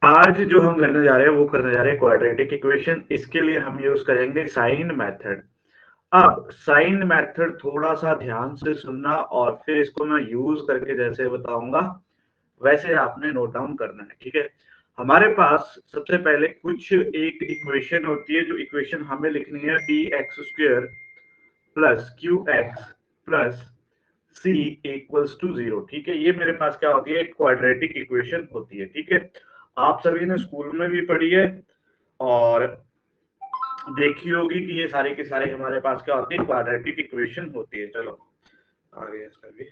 आज जो हम करने जा रहे हैं वो करने जा रहे हैं क्वाड्रेटिक इक्वेशन। इसके लिए हम यूज करेंगे साइन मेथड। अब साइन मेथड थोड़ा सा ध्यान से सुनना और फिर इसको मैं यूज करके जैसे बताऊंगा वैसे आपने नोट डाउन करना है, ठीक है। हमारे पास सबसे पहले कुछ एक इक्वेशन होती है, जो इक्वेशन हमें लिखनी है d x square plus q x plus c equals to zero, ठीक है। ये मेरे पास क्या होती है, एक क्वाड्रेटिक इक्वेशन होती है, ठीक है। आप सभी ने स्कूल में भी पढ़ी है और देखी होगी कि ये सारे के सारे हमारे पास क्या होती है, क्वाड्रेटिक इक्वेशन होती है। चलो आगे इसका भी,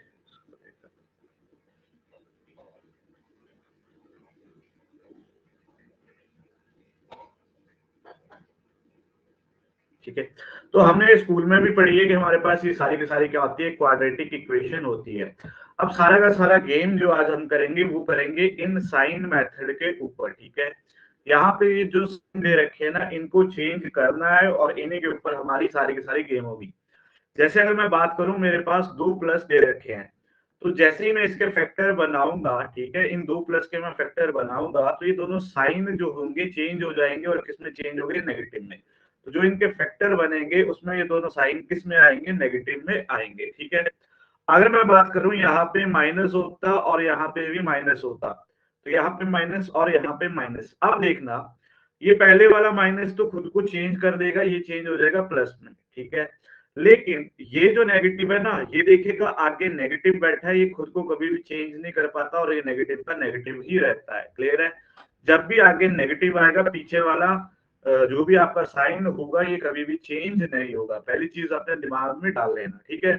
ठीक है। तो हमने स्कूल में भी पढ़ी है कि हमारे पास ये सारी की सारी क्या होती है, क्वाड्रेटिक इक्वेशन होती है। अब सारा का सारा गेम जो आज हम करेंगे वो करेंगे इन साइन मेथड के ऊपर, ठीक है। यहाँ पे ये जो साइन दे रखे हैं ना, इनको चेंज करना है और इन्हीं के ऊपर हमारी सारी की सारी गेम होगी। जैसे अगर मैं बात करूं, मेरे पास दो प्लस दे रखे हैं, तो जैसे ही मैं इसके फैक्टर बनाऊंगा, ठीक है, इन दो प्लस के मैं फैक्टर बनाऊंगा तो ये दोनों साइन जो होंगे चेंज हो जाएंगे और किस में चेंज होंगे, नेगेटिव में। तो जो इनके फैक्टर बनेंगे उसमें ये दोनों साइन किस में आएंगे, नेगेटिव में आएंगे, ठीक है। अगर मैं बात करूं यहाँ पे माइनस होता और यहाँ पे भी माइनस होता, तो यहाँ पे माइनस और यहाँ पे माइनस। अब देखना, ये पहले वाला माइनस तो खुद को चेंज कर देगा, ये चेंज हो जाएगा प्लस में, ठीक है। लेकिन ये जो नेगेटिव है ना, ये देखिएगा आगे नेगेटिव बैठा है, ये खुद को कभी भी चेंज नहीं कर पाता और ये नेगेटिव का नेगेटिव ही रहता है। क्लियर है। जब भी आगे नेगेटिव आएगा, पीछे वाला जो भी आपका साइन होगा ये कभी भी चेंज नहीं होगा। पहली चीज अपने दिमाग में डाल लेना, ठीक है।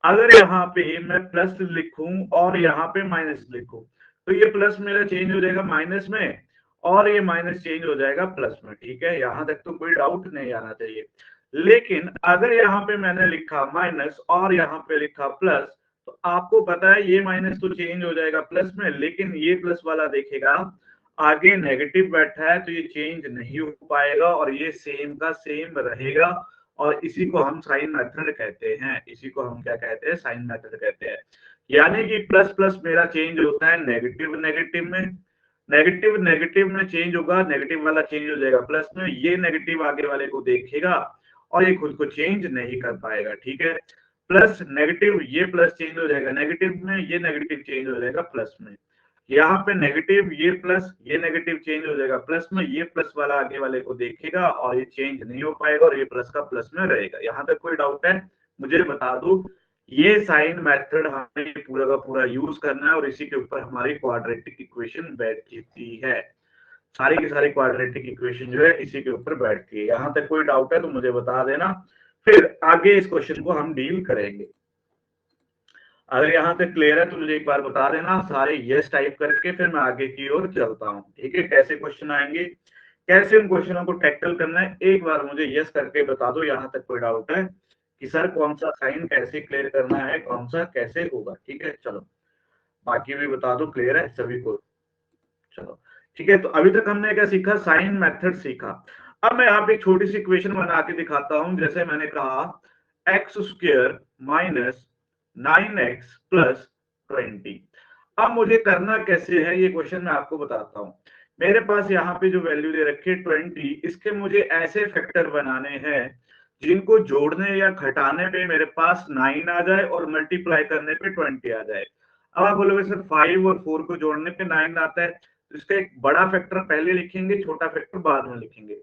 अगर यहाँ पे मैं प्लस लिखूं और यहाँ पे माइनस लिखूं, तो ये प्लस मेरा चेंज हो जाएगा माइनस में और ये माइनस चेंज हो जाएगा प्लस में, ठीक है। यहाँ तक तो कोई डाउट नहीं आना चाहिए। लेकिन अगर यहाँ पे मैंने लिखा माइनस और यहाँ पे लिखा प्लस, तो आपको पता है ये माइनस तो चेंज हो जाएगा प्लस में, लेकिन ये प्लस वाला देखेगा आगे नेगेटिव बैठा है तो ये चेंज नहीं हो पाएगा और ये सेम का सेम रहेगा। और इसी को हम साइन मेथड कहते हैं, इसी को हम क्या कहते हैं, साइन मेथड कहते हैं। यानी कि प्लस प्लस मेरा चेंज होता है नेगेटिव नेगेटिव में, नेगेटिव नेगेटिव में चेंज होगा, नेगेटिव वाला चेंज हो जाएगा प्लस में, ये नेगेटिव आगे वाले को देखेगा और ये खुद को चेंज नहीं कर पाएगा, ठीक है। प्लस नेगेटिव, ये प्लस चेंज हो जाएगा नेगेटिव में, ये नेगेटिव चेंज हो जाएगा प्लस में। यहाँ पे नेगेटिव, ये प्लस, ये नेगेटिव चेंज हो जाएगा प्लस में, ये प्लस वाला आगे वाले को देखेगा और ये चेंज नहीं हो पाएगा और ये प्लस का प्लस में रहेगा। यहाँ तक कोई डाउट है, मुझे बता दो। ये साइन मेथड हमें पूरा का पूरा यूज करना है और इसी के ऊपर हमारी क्वाड्रेटिक इक्वेशन बैठती है। सारी की सारी क्वाड्रेटिक इक्वेशन जो है इसी के ऊपर बैठती है। यहाँ तक कोई डाउट है तो मुझे बता देना, फिर आगे इस क्वेश्चन को हम डील करेंगे। अगर यहाँ तक क्लियर है तो मुझे एक बार बता देना सारे यस टाइप करके, फिर मैं आगे की ओर चलता हूँ, ठीक है। कैसे क्वेश्चन आएंगे, कैसे उन क्वेश्चनों को टैकल करना है, एक बार मुझे यस करके बता दो। यहाँ तक कोई डाउट है कि सर कौन सा साइन कैसे क्लियर करना है, कौन सा कैसे होगा, ठीक है। चलो बाकी भी बता दो, क्लियर है सभी को। चलो ठीक है, तो अभी तक हमने क्या सीखा, साइन मेथड सीखा। अब मैं यहाँ पे एक छोटी सी इक्वेशन बना के दिखाता हूं। जैसे मैंने कहा x square minus 9x plus 20। अब मुझे करना कैसे है ये क्वेश्चन मैं आपको बताता हूँ। मेरे पास यहाँ पे जो वैल्यू दे रखी है 20, इसके मुझे ऐसे फैक्टर बनाने हैं जिनको जोड़ने या घटाने पे मेरे पास 9 आ जाए और मल्टीप्लाई करने पे 20 आ जाए। अब आप बोलोगे सर 5 और 4 को जोड़ने पे 9 आता है, तो इसका एक बड़ा फैक्टर पहले लिखेंगे, छोटा फैक्टर बाद में लिखेंगे।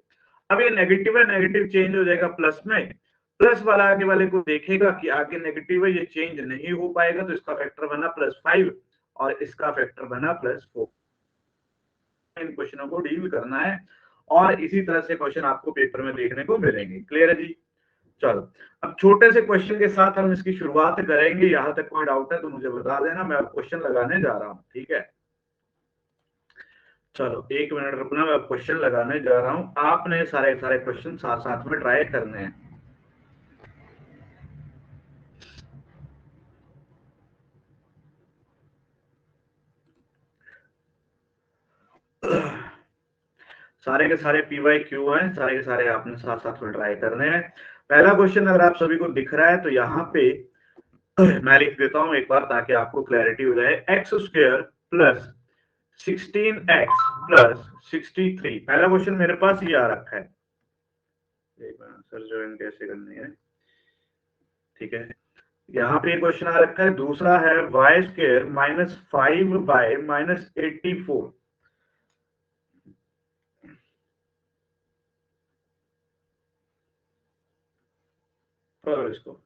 अब ये नेगेटिव है, नेगेटिव चेंज हो जाएगा प्लस में, प्लस वाला आगे वाले को देखेगा कि आगे नेगेटिव है, ये चेंज नहीं हो पाएगा, तो इसका फैक्टर बना +5 और इसका फैक्टर बना +4। इन क्वेश्चनों को डील करना है और इसी तरह से क्वेश्चन आपको पेपर में देखने को मिलेंगे। क्लियर है जी। चलो अब छोटे से क्वेश्चन के साथ हम इसकी शुरुआत करेंगे। यहाँ तक कोई डाउट है तो मुझे बता देना, मैं अब क्वेश्चन लगाने जा रहा हूँ, ठीक है। चलो एक मिनट रुकना, मैं क्वेश्चन लगाने जा रहा हूँ। आपने सारे सारे क्वेश्चन साथ साथ में ट्राई करने हैं। सारे के सारे पीवाई क्यू हैं, सारे के सारे आपने साथ साथ में ट्राई करने हैं। पहला क्वेश्चन अगर आप सभी को दिख रहा है तो यहाँ पे मैं लिख देता हूँ एक बार ताकि आपको क्लैरिटी हो जाए। X square plus 16x plus 63। पहला क्वेश्चन मेरे पास ये आ रखा है, आंसर ज्वाइन कैसे करनी है, ठीक है। यहाँ पे क्वेश्चन आ रखा है, दूसरा है Y square minus 5y minus 84। और इसको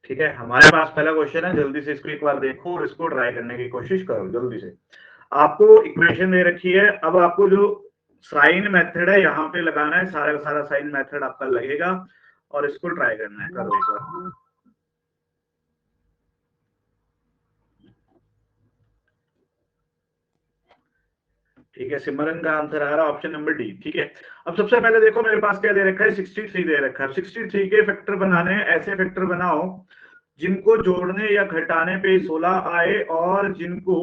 ठीक है, हमारे पास पहला क्वेश्चन है, जल्दी से इसको एक बार देखो और इसको ट्राई करने की कोशिश करो जल्दी से। आपको इक्वेशन दे रखी है, अब आपको जो साइन मेथड है यहाँ पे लगाना है, सारा का सारा साइन मेथड आपका लगेगा और इसको ट्राई करना है, करो एक बार। ठीक है, सिमरन का आंसर आ रहा है ऑप्शन नंबर डी, ठीक है। अब सबसे पहले देखो मेरे पास क्या दे रखा है, 63 दे रखा है। 63 के फैक्टर बनाने हैं, ऐसे फैक्टर बनाओ जिनको जोड़ने या घटाने पे 16 आए और जिनको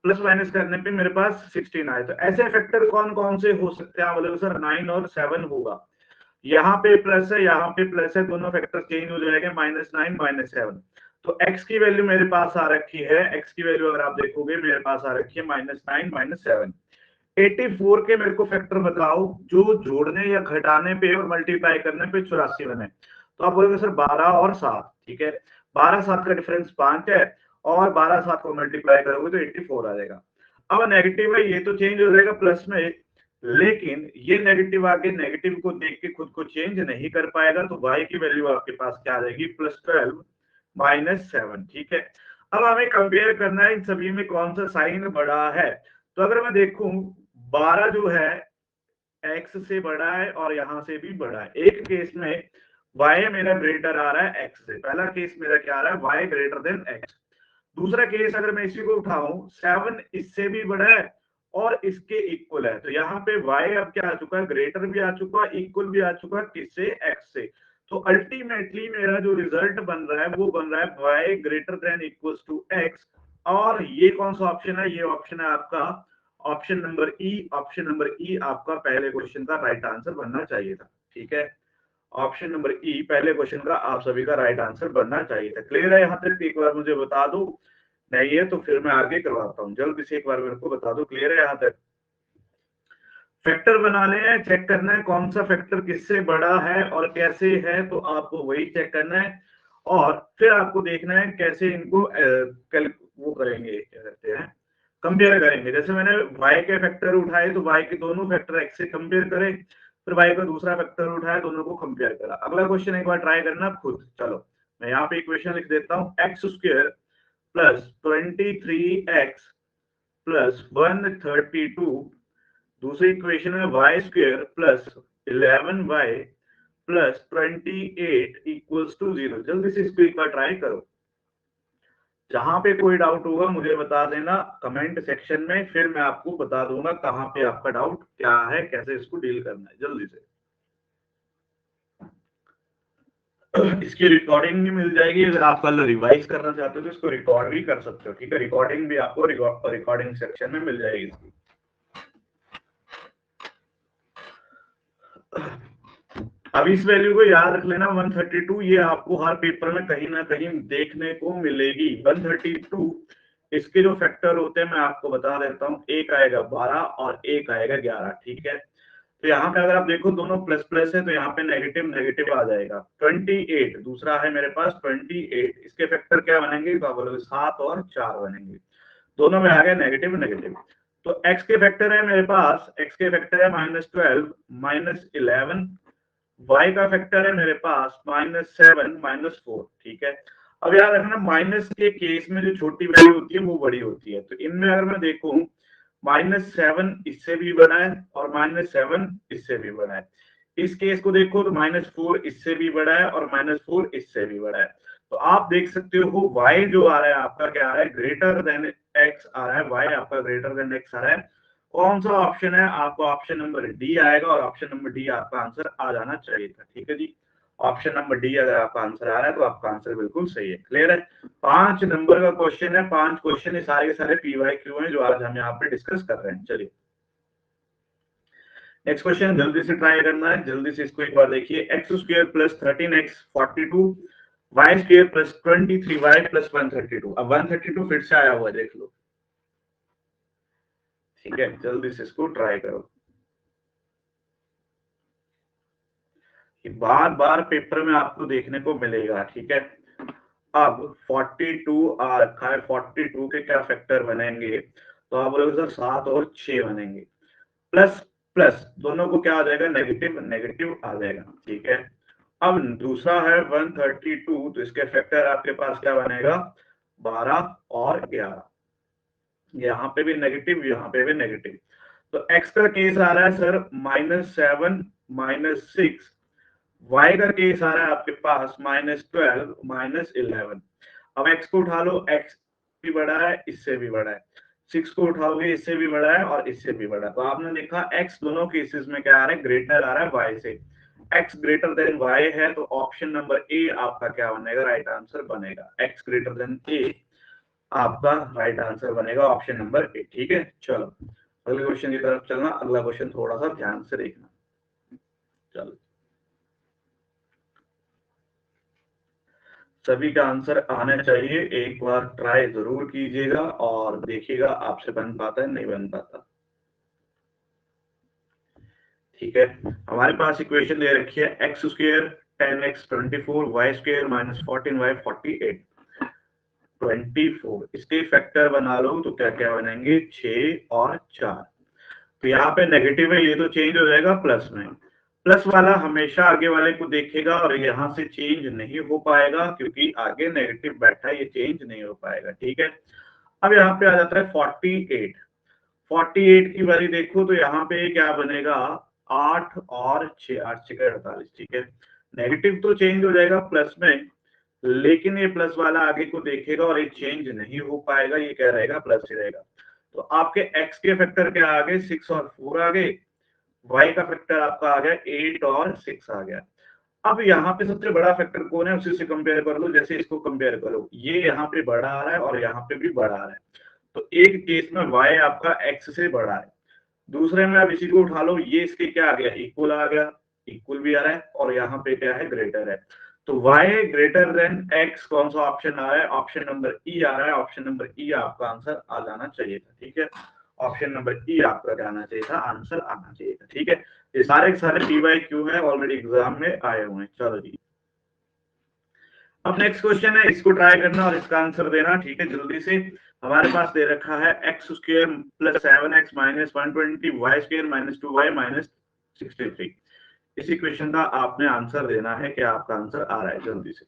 प्लस माइनस करने पे मेरे पास 16 आए। तो ऐसे फैक्टर कौन कौन से हो सकते हैं, बोले सर 9 और 7 होगा। यहाँ पे प्लस है, यहाँ पे प्लस है, दोनों फैक्टर चेंज हो जाएंगे, -9 -7। तो x की वैल्यू मेरे पास आ रखी है, x की वैल्यू अगर आप देखोगे मेरे पास आ रखी है -9 -7। 84 के मेरे को फैक्टर बताओ जो जोड़ने या घटाने पे और मल्टीप्लाई करने पे 84 बने। तो आप बोलोगे सर 12 और 7, ठीक है। 12 7 का डिफरेंस 5 है और 12 7 को मल्टीप्लाई करोगे तो 84 आ जाएगा। अब नेगेटिव है, ये तो चेंज हो जाएगा प्लस में, लेकिन ये नेगेटिव आके नेगेटिव को देख के खुद को चेंज नहीं कर पाएगा, तो y की वैल्यू आपके पास क्या आ जाएगी, +12 -7, ठीक है। अब हमें कंपेयर करना है इन सभी में कौन सा साइन बड़ा है। तो अगर मैं देखूं 12 जो है x से बड़ा है और यहां से भी बड़ा है। एक केस में y मेरा ग्रेटर आ रहा है x से, पहला केस मेरा क्या आ रहा है, y ग्रेटर देन x। दूसरा केस अगर मैं इसी को उठाऊं, 7 इससे भी बड़ा है और इसके इक्वल है, तो यहाँ पे y अब क्या आ चुका है, ग्रेटर भी आ चुका है, इक्वल भी आ चुका है, किससे, x से। तो अल्टीमेटली मेरा जो रिजल्ट बन रहा है वो बन रहा है y greater than equals to x। और ये कौन सा ऑप्शन है, ये ऑप्शन है आपका ऑप्शन नंबर ई। ऑप्शन नंबर ई आपका पहले क्वेश्चन का राइट आंसर बनना चाहिए था, ठीक है। ऑप्शन नंबर ई पहले क्वेश्चन का आप सभी का राइट आंसर बनना चाहिए था। क्लियर है यहाँ तक, एक बार मुझे बता दो, नहीं है तो फिर मैं आगे करवाता हूँ, जल्दी से एक बार मेरे को बता दो। क्लियर है यहाँ तक, फैक्टर बनाने हैं, चेक करना है कौन सा फैक्टर किससे बड़ा है और कैसे है, तो आपको वही चेक करना है और फिर आपको देखना है कैसे इनको वो करेंगे, क्या कहते हैं, कंपेयर करेंगे। जैसे मैंने y के फैक्टर उठाए तो y के दोनों फैक्टर x से कंपेयर करें, फिर y का दूसरा फैक्टर उठाया, दोनों को कंपेयर करा। अगला क्वेश्चन एक बार ट्राई करना खुद। चलो मैं यहाँ पे इक्वेशन लिख देता हूँ, x² प्लस 23x प्लस 132। दूसरी इक्वेशन में y² plus 11y plus 28 equals to 0। जल्दी से इसको एक बार ट्राई करो। जहां पे कोई डाउट होगा मुझे बता देना कमेंट सेक्शन में, फिर मैं आपको बता दूंगा कहां पे आपका डाउट क्या है, कैसे इसको डील करना है। जल्दी से इसकी रिकॉर्डिंग भी मिल जाएगी, अगर आप कल रिवाइज करना चाहते हो तो इसको रिकॉर्ड भी कर सकते हो, ठीक है। रिकॉर्डिंग भी आपको रिकॉर्डिंग सेक्शन में मिल जाएगी इसकी। अब इस वैल्यू को याद रख लेना, 132, ये आपको हर पेपर में कहीं ना कहीं देखने को मिलेगी। 132 इसके जो फैक्टर होते हैं मैं आपको बता देता हूँ, एक आएगा 12 और एक आएगा 11, ठीक है। तो यहाँ पे अगर आप देखो दोनों प्लस प्लस है तो यहाँ पे नेगेटिव नेगेटिव आ जाएगा। 28 दूसरा है मेरे पास 28, इसके फैक्टर क्या बनेंगे, 7 और 4 बनेंगे, दोनों में आ गया नेगेटिव नेगेटिव। तो x के फैक्टर है मेरे पास, x के फैक्टर है -12 -11, y का फैक्टर है मेरे पास -7 -4, ठीक है। अब याद रखना माइनस के केस में जो छोटी वैल्यू होती है वो बड़ी होती है, तो इनमें अगर मैं देखूं -7 इससे भी बड़ा है और -7 इससे भी बड़ा है। इस केस को देखो तो -4 इससे भी बड़ा है और -4 इससे भी बड़ा है। तो आप देख सकते हो y जो आ रहा है आपका क्या आ रहा है, ग्रेटर देन x आ रहा है, y आपका ग्रेटर देन x आ रहा है। कौन सा ऑप्शन है, आपको ऑप्शन नंबर डी आएगा और ऑप्शन नंबर डी आपका आंसर आ जाना चाहिए था, ठीक है जी। ऑप्शन नंबर डी अगर आपका आंसर आ रहा है तो आपका आंसर बिल्कुल सही है। क्लियर है, 5 नंबर का क्वेश्चन है, 5 क्वेश्चन है, सारे के सारे PYQ हैं जो आज हम यहाँ पे डिस्कस कर रहे हैं। चलिए नेक्स्ट क्वेश्चन जल्दी से ट्राई करना है, जल्दी से इसको एक बार देखिए। X square plus 13x 42 y square plus 23y plus 132। अब 132 फिर से आया हुआ है, देख लो। ठीक है, जल्दी से इसको ट्राई करो। बार बार पेपर में आपको देखने को मिलेगा। ठीक है, अब 42 आ रखा है, 42 के क्या फैक्टर बनेंगे, तो आप बोलोगे सर 7 और 6 बनेंगे। प्लस प्लस दोनों को क्या आ जाएगा, नेगेटिव नेगेटिव आ जाएगा। ठीक है, अब दूसरा है 132, तो इसके फैक्टर आपके पास क्या बनेगा, 12 और 11। यहाँ पे भी नेगेटिव, यहाँ पे भी नेगेटिव। तो एक्स का केस आ रहा है सर -7 -6, वाई का केस आ रहा है आपके पास -12 -11। अब एक्स को उठा लो, एक्स भी बड़ा है, इससे भी बड़ा है। 6 को उठाओगे, इससे भी बड़ा है और इससे भी बड़ा है। तो आपने देखा एक्स दोनों केसेस में क्या आ रहा है, ग्रेटर आ रहा है वाई से। एक्स ग्रेटर देन वाई है, तो ऑप्शन नंबर ए आपका क्या बनेगा, राइट आंसर बनेगा। एक्स ग्रेटर देन ए आपका राइट आंसर बनेगा, ऑप्शन नंबर ए। ठीक है, चलो अगले क्वेश्चन की तरफ चलना। अगला क्वेश्चन थोड़ा सा ध्यान से देखना। चलो, सभी का आंसर आना चाहिए, एक बार ट्राई जरूर कीजिएगा और देखिएगा आपसे बन पाता है नहीं बन पाता। ठीक है, हमारे पास इक्वेशन दे रखी है x square 10x 24 Y square -14y 48 24। इसके फैक्टर बना लो तो क्या क्या बनेंगे, 6 और 4। तो यहाँ पे नेगेटिव है, ये तो चेंज हो जाएगा प्लस में। प्लस वाला हमेशा आगे वाले को देखेगा और यहाँ से चेंज नहीं हो पाएगा, क्योंकि आगे नेगेटिव बैठा है, ये चेंज नहीं हो पाएगा। ठीक है, अब यहाँ पे आ जाता है 48। 48 की बारी देखो तो यहाँ पे क्या बनेगा, 8 और 6, 8 6 48। ठीक है, नेगेटिव तो चेंज हो जाएगा प्लस में, लेकिन ये प्लस वाला आगे को देखेगा और ये चेंज नहीं हो पाएगा, ये क्या रहेगा, प्लस ही रहेगा। तो आपके एक्स के फैक्टर क्या आ गए, 6 और 4 आ गए। वाई का फैक्टर आपका आ गया 8 और 6 आ गया। अब यहाँ पे सबसे बड़ा फैक्टर कौन है, उसी से कंपेयर कर लो। जैसे इसको कंपेयर करो, ये यहाँ पे बड़ा आ रहा है और यहाँ पे भी बड़ा आ रहा है। तो एक केस में y आपका x से बड़ा है, दूसरे में आप इसी को उठा लो, ये इसके क्या आ गया, इक्वल आ गया, इक्वल भी आ रहा है, और यहाँ पे क्या है, ग्रेटर है। तो y ग्रेटर देन x कौन सा ऑप्शन आ रहा है, ऑप्शन नंबर ई आ रहा है। ऑप्शन नंबर ई आपका आंसर आ जाना चाहिए था। ठीक है, ऑप्शन नंबर ई आपका क्या आना चाहिए था, आंसर आना चाहिए था। ठीक है, ये सारे के सारे PYQ है, ऑलरेडी एग्जाम में आए हुए हैं। चलो जी, अब नेक्स्ट क्वेश्चन है, इसको ट्राई करना और इसका आंसर देना। ठीक है, जल्दी से। हमारे पास दे रखा है x square plus 7x -120 y square -2y -63। इस इक्वेशन का आपने आंसर देना है, क्या आपका आंसर आ रहा है, जल्दी से।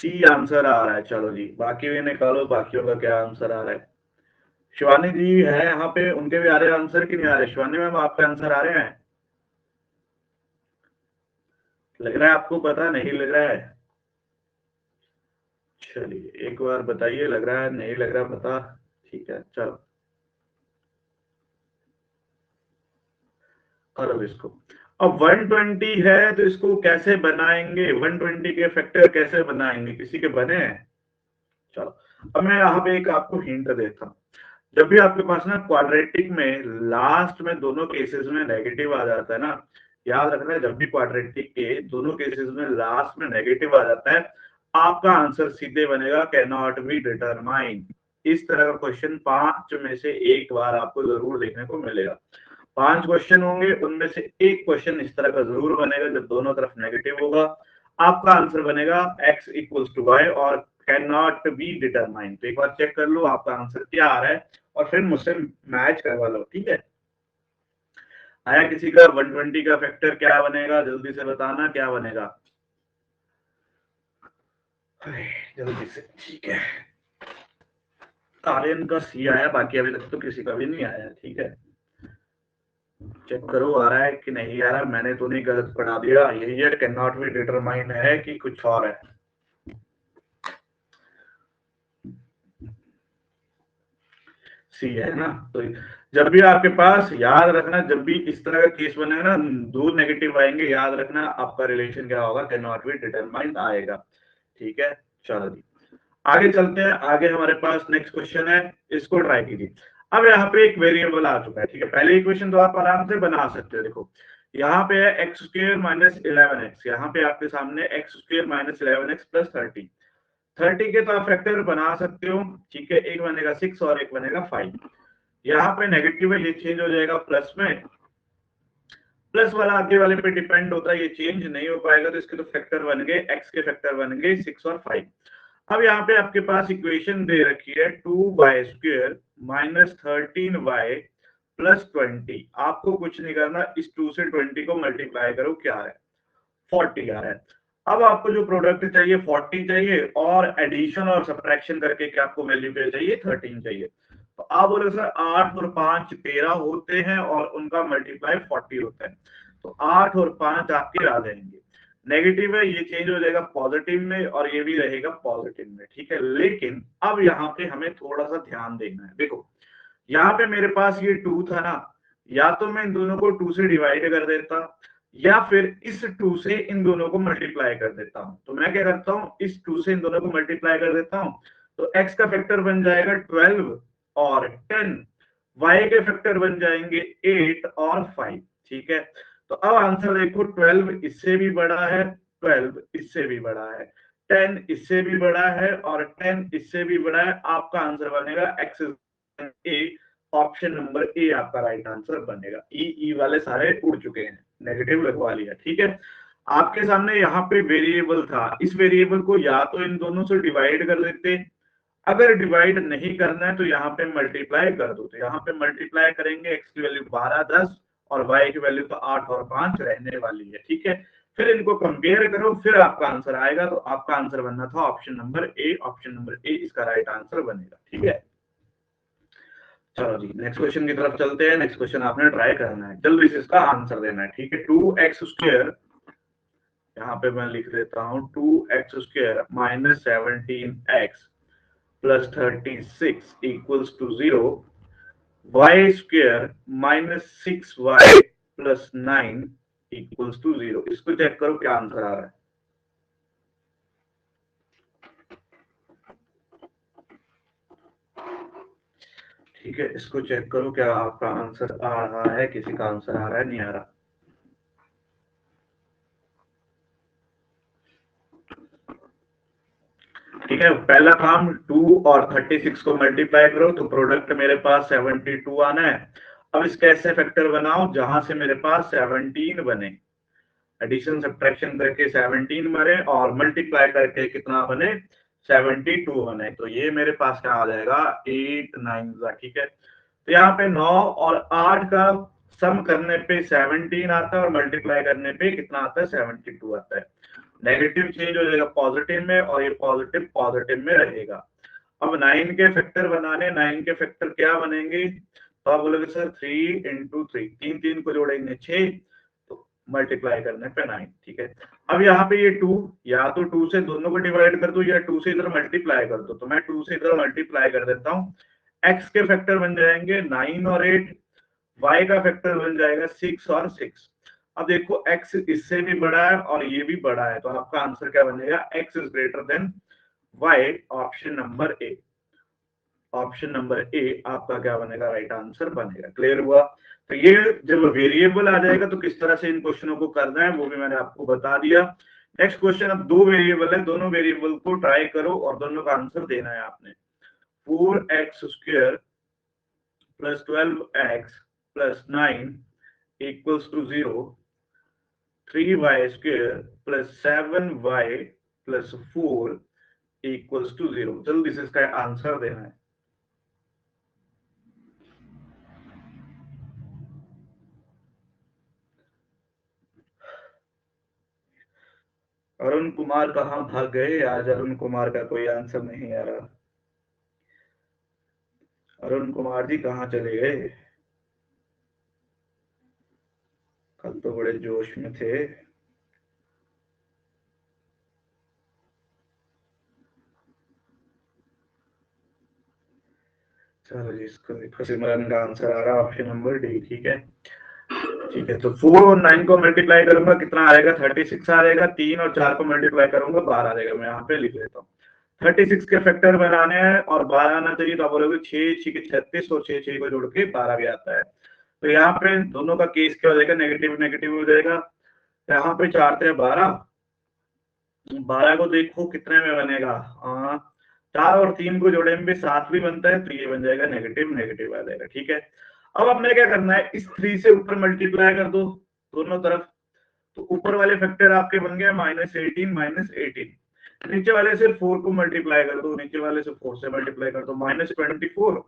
सी आंसर आ रहा है। चलो जी, बाकी भी निकालो, बाकियों का क्या आंसर आ रहा है। शिवानी जी है यहाँ पे, उनके भी आ रहे हैं आंसर कि नहीं आ रहे, शिवानी मैम आपके आंसर आ रहे हैं, लग रहा है आपको पता नहीं लग रहा है। चलिए एक बार बताइए, लग रहा है नहीं लग रहा पता। ठीक है, चलो करो इसको। अब 120 है तो इसको कैसे बनाएंगे, 120 के फैक्टर कैसे बनाएंगे, किसी के बने हैं। चलो, अब मैं यहाँ पे एक आपको हिंट देता हूँ। जब भी आपके पास ना क्वाड्रेटिक में लास्ट में दोनों केसेस में नेगेटिव आ जाता है ना, याद रखना है, जब भी क्वाड्रेटिक के दोनों केसेस में लास्ट में नेगेटिव आ जाता है, आपका आंसर सीधे बनेगा कैन नॉट बी डिटरमाइन। इस तरह का क्वेश्चन 5 में से एक बार आपको जरूर देखने को मिलेगा। 5 क्वेश्चन होंगे, उनमें से एक क्वेश्चन इस तरह का जरूर बनेगा जब दोनों तरफ नेगेटिव होगा। आपका आंसर बनेगा x इक्वल्स टू वाई और कैन नॉट बी डिटरमाइन। तो एक बार चेक कर लो आपका आंसर क्या आ रहा है और फिर मुझसे मैच करवा लो। ठीक है, आया किसी का 120 का फैक्टर क्या बनेगा, जल्दी से बताना क्या बनेगा, जल्दी से। ठीक है, आर्यन का सी आया, बाकी अभी तक तो किसी का भी नहीं आया। ठीक है, चेक करो आ रहा है कि नहीं आ रहा, मैंने तो नहीं गलत पढ़ा दिया, यही है कैन नॉट बी डिटरमाइन है कि कुछ और है। सी है ना, तो जब भी आपके पास, याद रखना, जब भी इस तरह का केस बनेगा ना, दो नेगेटिव आएंगे, याद रखना आपका रिलेशन क्या होगा, कैन नॉट बी डिटरमाइंड आएगा। ठीक है, चलो जी, आगे चलते हैं, आगे हमारे पास नेक्स्ट क्वेश्चन है, इसको ट्राई कीजिए। अब यहाँ पे एक वेरिएबल आ चुका है, ठीक है। पहले इक्वेशन तो आप आराम से बना सकते हो। देखो यहाँ पे है एक्स स्क्र माइनस 11x, यहाँ पे आपके सामने x square minus 11x plus 30 के तो आप फैक्टर बना सकते हो, ठीक है। एक बनेगा 6 और एक बनेगा 5। यहाँ पे नेगेटिव है, ये चेंज हो जाएगा प्लस में, प्लस वाला आगे वाले पे डिपेंड होता है, ये चेंज नहीं हो पाएगा। तो इसके तो फैक्टर बन गए, एक्स के फैक्टर बन गए 6 और 5। अब यहाँ पे आपके पास इक्वेशन दे रखी है 2y² माइनस 13y प्लस 20। आपको कुछ नहीं करना, इस 2 से 20 को मल्टीप्लाई करो, क्या है 40 आ रहा है। अब आपको जो प्रोडक्ट चाहिए 40 चाहिए, और एडिशन और सब्ट्रैक्शन करके क्या आपको वैल्यू क्या चाहिए 13 चाहिए। तो आप बोले सर 8 और 5 13 होते हैं और उनका मल्टीप्लाई 40 होता है, तो 8 और 5 आपके आ जाएंगे। नेगेटिव है, ये चेंज हो जाएगा पॉजिटिव में, और ये भी रहेगा पॉजिटिव में, ठीक है। लेकिन अब यहाँ पे हमें थोड़ा सा ध्यान देना है। देखो यहाँ पे मेरे पास ये 2 था ना, या तो मैं इन दोनों को 2 से डिवाइड कर देता, या फिर इस 2 से इन दोनों को मल्टीप्लाई कर देता हूं। तो मैं क्या करता हूं, इस 2 से इन दोनों को मल्टीप्लाई कर देता हूं, तो x का फैक्टर बन जाएगा 12 और 10, y के फैक्टर बन जाएंगे 8 और 5, ठीक है। तो अब आंसर देखो, 12 इससे भी बड़ा है, 12 इससे भी बड़ा है, 10 इससे भी बड़ा है, और 10 इससे भी बड़ा है। आपका आंसर बनेगा x A, option number A आपका राइट आंसर बनेगा। ई वाले सारे उड़ चुके हैं, नेगेटिव लगवा लिया, ठीक है। आपके सामने यहाँ पे वेरिएबल था, इस वेरिएबल को या तो इन दोनों से डिवाइड कर देते, अगर डिवाइड नहीं करना है तो यहाँ पे मल्टीप्लाई कर दो। तो यहाँ पे मल्टीप्लाई करेंगे, एक्स की वैल्यू 12 10 और वाई की वैल्यू तो 8 और 5 रहने वाली है, ठीक है। फिर इनको कंपेयर करो, फिर आपका आंसर आएगा। तो आपका आंसर बनना था option number A, option number A इसका राइट आंसर बनेगा, ठीक है। चलो जी नेक्स्ट क्वेश्चन की तरफ चलते हैं। नेक्स्ट क्वेश्चन आपने ट्राई करना है, जल्दी से इसका आंसर देना है, ठीक है। 2x², यहाँ पे मैं लिख देता हूँ 2x² minus 17x plus 36 equals to 0, y² minus 6y plus 9 equals to 0। इसको चेक करो क्या आंसर आ रहा है। ठीक है, इसको चेक करो क्या आपका आंसर आ रहा है, किसी का आंसर आ रहा है, नहीं आ रहा। ठीक है, पहला काम 2 और 36 को मल्टीप्लाई करो, तो प्रोडक्ट मेरे पास 72 आना है। अब इसका ऐसे फैक्टर बनाओ जहां से मेरे पास 17 बने, एडिशन सब्ट्रैक्शन करके 17 बने, और मल्टीप्लाई करके कितना बने 72 बने। तो ये मेरे पास क्या आ जाएगा 8 9, ठीक है। तो यहाँ पे 9 और 8 का सम करने पे 17 आता है, और मल्टीप्लाई करने पे कितना आता है 72 आता है। नेगेटिव चेंज हो जाएगा पॉजिटिव में, और ये पॉजिटिव पॉजिटिव में रहेगा। अब 9 के फैक्टर बनाने, 9 के फैक्टर क्या बनेंगे, तो आप बोलोगे सर 3 इंटू 3, 3 3 को जोड़ेंगे 6, तो मल्टीप्लाई करने पे 9, ठीक है। अब यहाँ पे ये 2, या तो 2 से दोनों को डिवाइड कर दो, या 2 से इधर मल्टीप्लाई कर दो। तो मैं 2 से इधर मल्टीप्लाई कर देता हूँ, x के फैक्टर बन जाएंगे 9 और 8, y का फैक्टर बन जाएगा 6 और 6। अब देखो x इससे भी बड़ा है और ये भी बड़ा है, तो आपका आंसर क्या बनेगा, x is greater than y, option number A. Option number A आपका क्या बनेगा, राइट आंसर बनेगा। क्लियर हुआ। तो ये जब वेरिएबल आ जाएगा तो किस तरह से इन क्वेश्चनों को करना है वो भी मैंने आपको बता दिया। नेक्स्ट क्वेश्चन, अब 2 वेरिएबल है, दोनों वेरिएबल को ट्राई करो और दोनों का आंसर देना है आपने। 4x² plus 12x plus 9 equals to 0, 3y² plus 7y plus 4 equals to 0। जल्दी से इसका आंसर देना है। अरुण कुमार कहाँ भाग गए, आज अरुण कुमार का कोई आंसर नहीं आ रहा। अरुण कुमार जी कहाँ चले गए, कल तो बड़े जोश में थे। चलो जी, इसको सिमरन का आंसर आ रहा है ऑप्शन नंबर डी, ठीक है। ठीक है, तो 4 और 9 को मल्टीप्लाई करूंगा कितना आएगा 36 आ जाएगा, 3 और 4 को मल्टीप्लाई करूंगा 12 आ जाएगा। मैं यहाँ पे लिख लेता हूँ 36 के फैक्टर बनाने हैं और 12 आना चाहिए, तो आप बोलोगे 6 6 के 36 और 6 6 को जोड़ के 12 भी आता है। तो यहाँ पे दोनों का केस क्या हो जाएगा, नेगेटिव नेगेटिव हो जाएगा। यहाँ पे 4 × 12, 12 को देखो कितने में बनेगा, 4 और 3 को जोड़े में भी 7 भी बनता है, तो ये बन जाएगा नेगेटिव नेगेटिव आ जाएगा। ठीक है, अब आपने क्या करना है, इस 3 से ऊपर मल्टीप्लाई कर दो दोनों तरफ, तो ऊपर वाले फैक्टर आपके बन गए -18 नीचे वाले से 4 को मल्टीप्लाई कर दो, नीचे वाले से 4 से मल्टीप्लाई कर दो, -24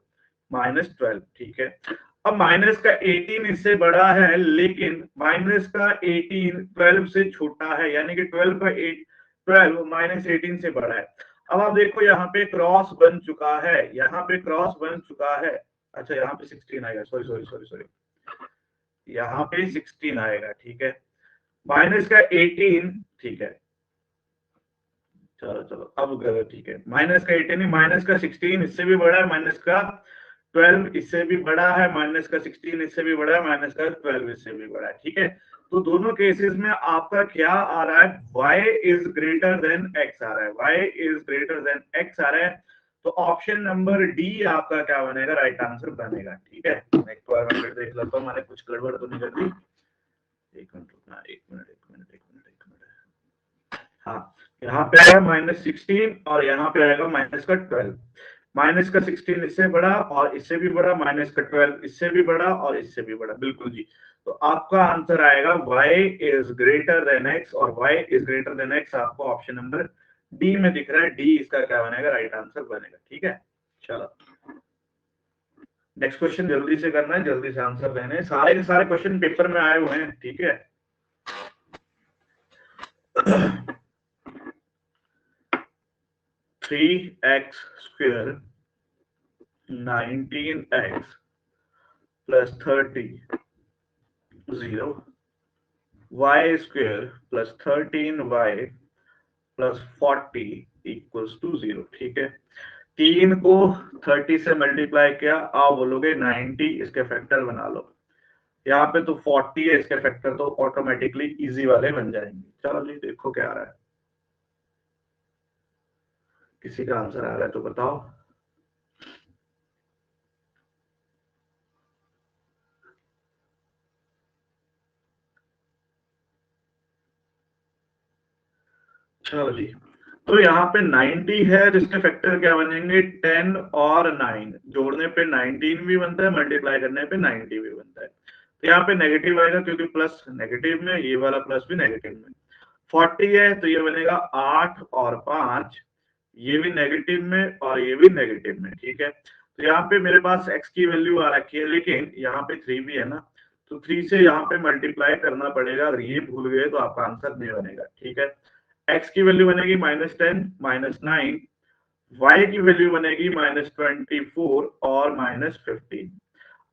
-12। ठीक है, अब माइनस का 18 इससे बड़ा है, लेकिन माइनस का 18 12 से छोटा है, यानी कि 12 का 12 -18 से बड़ा है। अब आप देखो यहाँ पे क्रॉस बन चुका है, यहाँ पे क्रॉस बन चुका है। अच्छा, यहाँ पे 16 आएगा, सॉरी सॉरी सॉरी सॉरी, यहाँ पे 16 आएगा। ठीक है, माइनस का 18, ठीक है, चलो चलो अब ठीक है, माइनस का 18 माइनस का 16 इससे भी बड़ा है, माइनस का 12 इससे भी बड़ा है, माइनस का 16 इससे भी बड़ा है, माइनस का 12 इससे भी बड़ा है। ठीक है, तो दोनों केसेस में आपका क्या आ रहा है, y is greater than x आ रहा है, y is greater than x आ रहा है। तो ऑप्शन नंबर डी आपका क्या बनेगा, राइट आंसर बनेगा। ठीक है, एक बार मैं देख लेता हूँ मैंने कुछ गड़बड़ तो नहीं कर दी। एक मिनट रुकना, एक मिनट एक मिनट एक मिनट एक मिनट। हाँ, यहाँ पे आएगा -16 और यहाँ पे आएगा माइनस का 12। माइनस का 16 इससे बड़ा और इससे भी बड़ा, माइनस का 12 इससे भी बड़ा और इससे भी बड़ा, बिल्कुल जी। तो आपका आंसर आएगा y is greater than x, और y is greater than x आपको ऑप्शन नंबर डी में दिख रहा है। डी इसका क्या बनेगा, राइट आंसर बनेगा। ठीक है, चलो नेक्स्ट क्वेश्चन जल्दी से करना है, जल्दी से आंसर देने हैं। सारे के सारे क्वेश्चन पेपर में आए हुए हैं। ठीक है, 3x square 19x plus 30 0, y square plus 13y plus 40 equals to 0। ठीक है, 3 को 30 से मल्टीप्लाई किया, आप बोलोगे 90, इसके फैक्टर बना लो। यहाँ पे तो 40 है, इसके फैक्टर तो ऑटोमेटिकली इजी वाले बन जाएंगे। चलो जी, देखो क्या आ रहा है, किसी का आंसर आ रहा है तो बताओ। चलो जी, तो यहाँ पे 90 है, तो इसके फैक्टर क्या बनेंगे, 10 और 9 जोड़ने पे 19 भी बनता है, मल्टीप्लाई करने पे 90 भी बनता है। तो यहाँ पे नेगेटिव आएगा क्योंकि प्लस नेगेटिव में, ये वाला प्लस भी नेगेटिव में। 40 है तो ये बनेगा 8 और 5, ये भी नेगेटिव में और ये भी नेगेटिव में। ठीक है, तो यहाँ पे मेरे पास x की वैल्यू आ रखी है, लेकिन यहाँ पे 3 भी है ना, तो 3 से यहाँ पे मल्टीप्लाई करना पड़ेगा। अगर ये भूल गए तो आपका आंसर नहीं बनेगा। ठीक है, x की वैल्यू बनेगी -10 -9, y की वैल्यू बनेगी -24 और -15।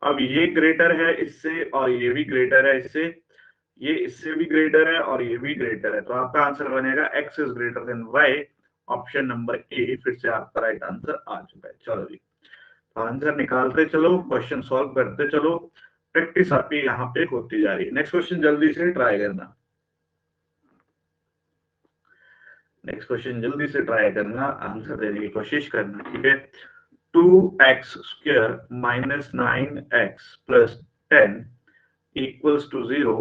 अब ये ग्रेटर है इससे और ये भी ग्रेटर है इससे, ये इससे भी ग्रेटर है और ये भी ग्रेटर है, तो आपका आंसर बनेगा x is greater than y, option number A फिर से आपका राइट आंसर आ चुका है। चलो जी, आंसर निकालते चलो, क्वेश्चन सॉल्व करते चलो, प्रैक्टिस आपकी यहाँ पे होती जा रही है। नेक्स्ट क्वेश्चन जल्दी से ट्राई करना, नेक्स्ट क्वेश्चन जल्दी से ट्राई करना, आंसर देने की कोशिश करना। ठीक है, 2x square minus 9x plus 10 equals to 0,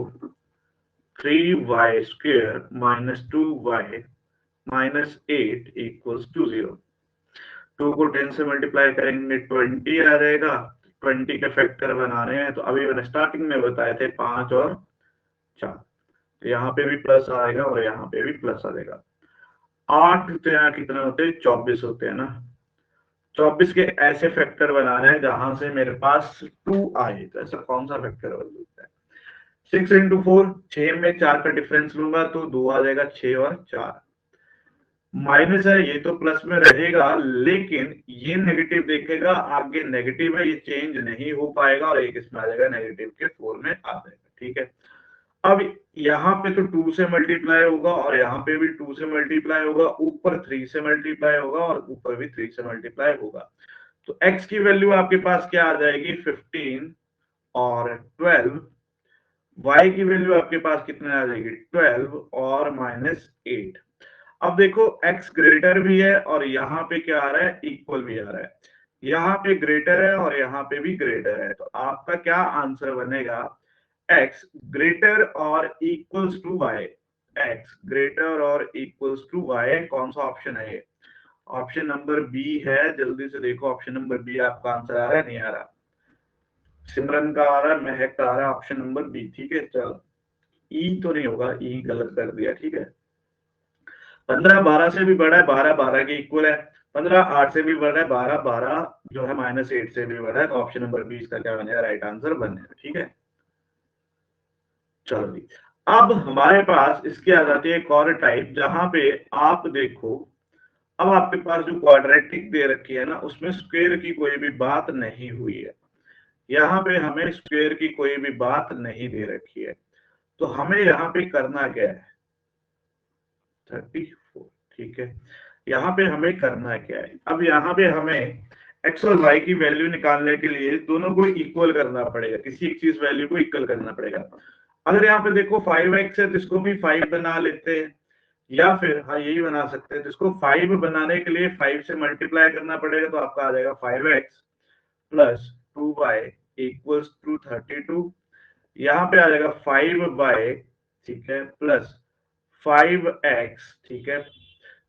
3y square minus 2y minus 8 equals to 0। 2 को 10 से मल्टीप्लाई करेंगे 20 आ जाएगा, 20 के फैक्टर बना रहे हैं, तो अभी मैंने स्टार्टिंग में बताए थे 5 और 4, तो यहाँ पे भी प्लस आएगा और यहाँ पे भी प्लस आ जाएगा। 8 तो यहाँ कितने होते हैं, 24 होते हैं ना, 24 के ऐसे फैक्टर बना रहे हैं जहां से मेरे पास 2 आए, तो ऐसा कौन सा फैक्टर बन सकता है। 6 × 4, 6 में 4 का डिफरेंस लूंगा तो 2 आ जाएगा, 6 और 4। माइनस है ये तो प्लस में रहेगा, लेकिन ये नेगेटिव देखेगा, आगे नेगेटिव है, ये चेंज नहीं हो पाएगा और एक इसमें आ जाएगा, नेगेटिव के 4 में आ जाएगा। ठीक है, अब यहाँ पे तो 2 से मल्टीप्लाई होगा और यहाँ पे भी 2 से मल्टीप्लाई होगा, ऊपर 3 से मल्टीप्लाई होगा और ऊपर भी 3 से मल्टीप्लाई होगा। तो x की वैल्यू आपके पास क्या आ जाएगी, 15 और 12। y की वैल्यू आपके पास कितने आ जाएगी, 12 और -8। अब देखो x ग्रेटर भी है और यहाँ पे क्या आ रहा है, इक्वल भी आ रहा है। यहाँ पे ग्रेटर है और यहाँ पे भी ग्रेटर है, तो आपका क्या आंसर बनेगा, x ग्रेटर और equals to y। x greater और इक्वल्स टू y, कौन सा ऑप्शन है ये, ऑप्शन नंबर बी है। जल्दी से देखो ऑप्शन नंबर बी आपका आंसर आ रहा है, नहीं आ रहा, सिमरन का आ रहा है, महक का आ रहा है, ऑप्शन नंबर बी। ठीक है, चलो ई तो नहीं होगा, ई गलत कर दिया। ठीक है, 15 12 से भी बड़ा है, 12 12 के इक्वल है, 15 8 से भी बड़ा है, 12 12 जो है -8 से भी बड़ा है, तो ऑप्शन नंबर बी इसका क्या बनेगा, राइट आंसर बनेगा। ठीक है, चलो जी। अब हमारे पास इसके आ जाती है एक और टाइप, जहां पे आप देखो, अब आपके पास जो क्वाड्रेटिक दे रखी है ना, उसमें स्क्वायर की कोई भी बात नहीं हुई है। यहाँ पे हमें स्क्वायर की कोई भी बात नहीं दे रखी है, तो हमें यहाँ पे करना क्या है, 34। ठीक है, यहाँ पे हमें करना क्या है, अब यहाँ पे हमें एक्स और वाई की वैल्यू निकालने के लिए दोनों को इक्वल करना पड़ेगा, किसी एक चीज वैल्यू को इक्वल करना पड़ेगा। अगर यहाँ पे देखो 5x है तो इसको भी 5 बना लेते हैं, या फिर हाँ यही बना सकते हैं, तो इसको 5 बनाने के लिए 5 से मल्टीप्लाई करना पड़ेगा, तो आपका आ जाएगा 5x plus 2y equals to 32। यहाँ पे आ जाएगा 5y, ठीक है, प्लस 5x। ठीक है,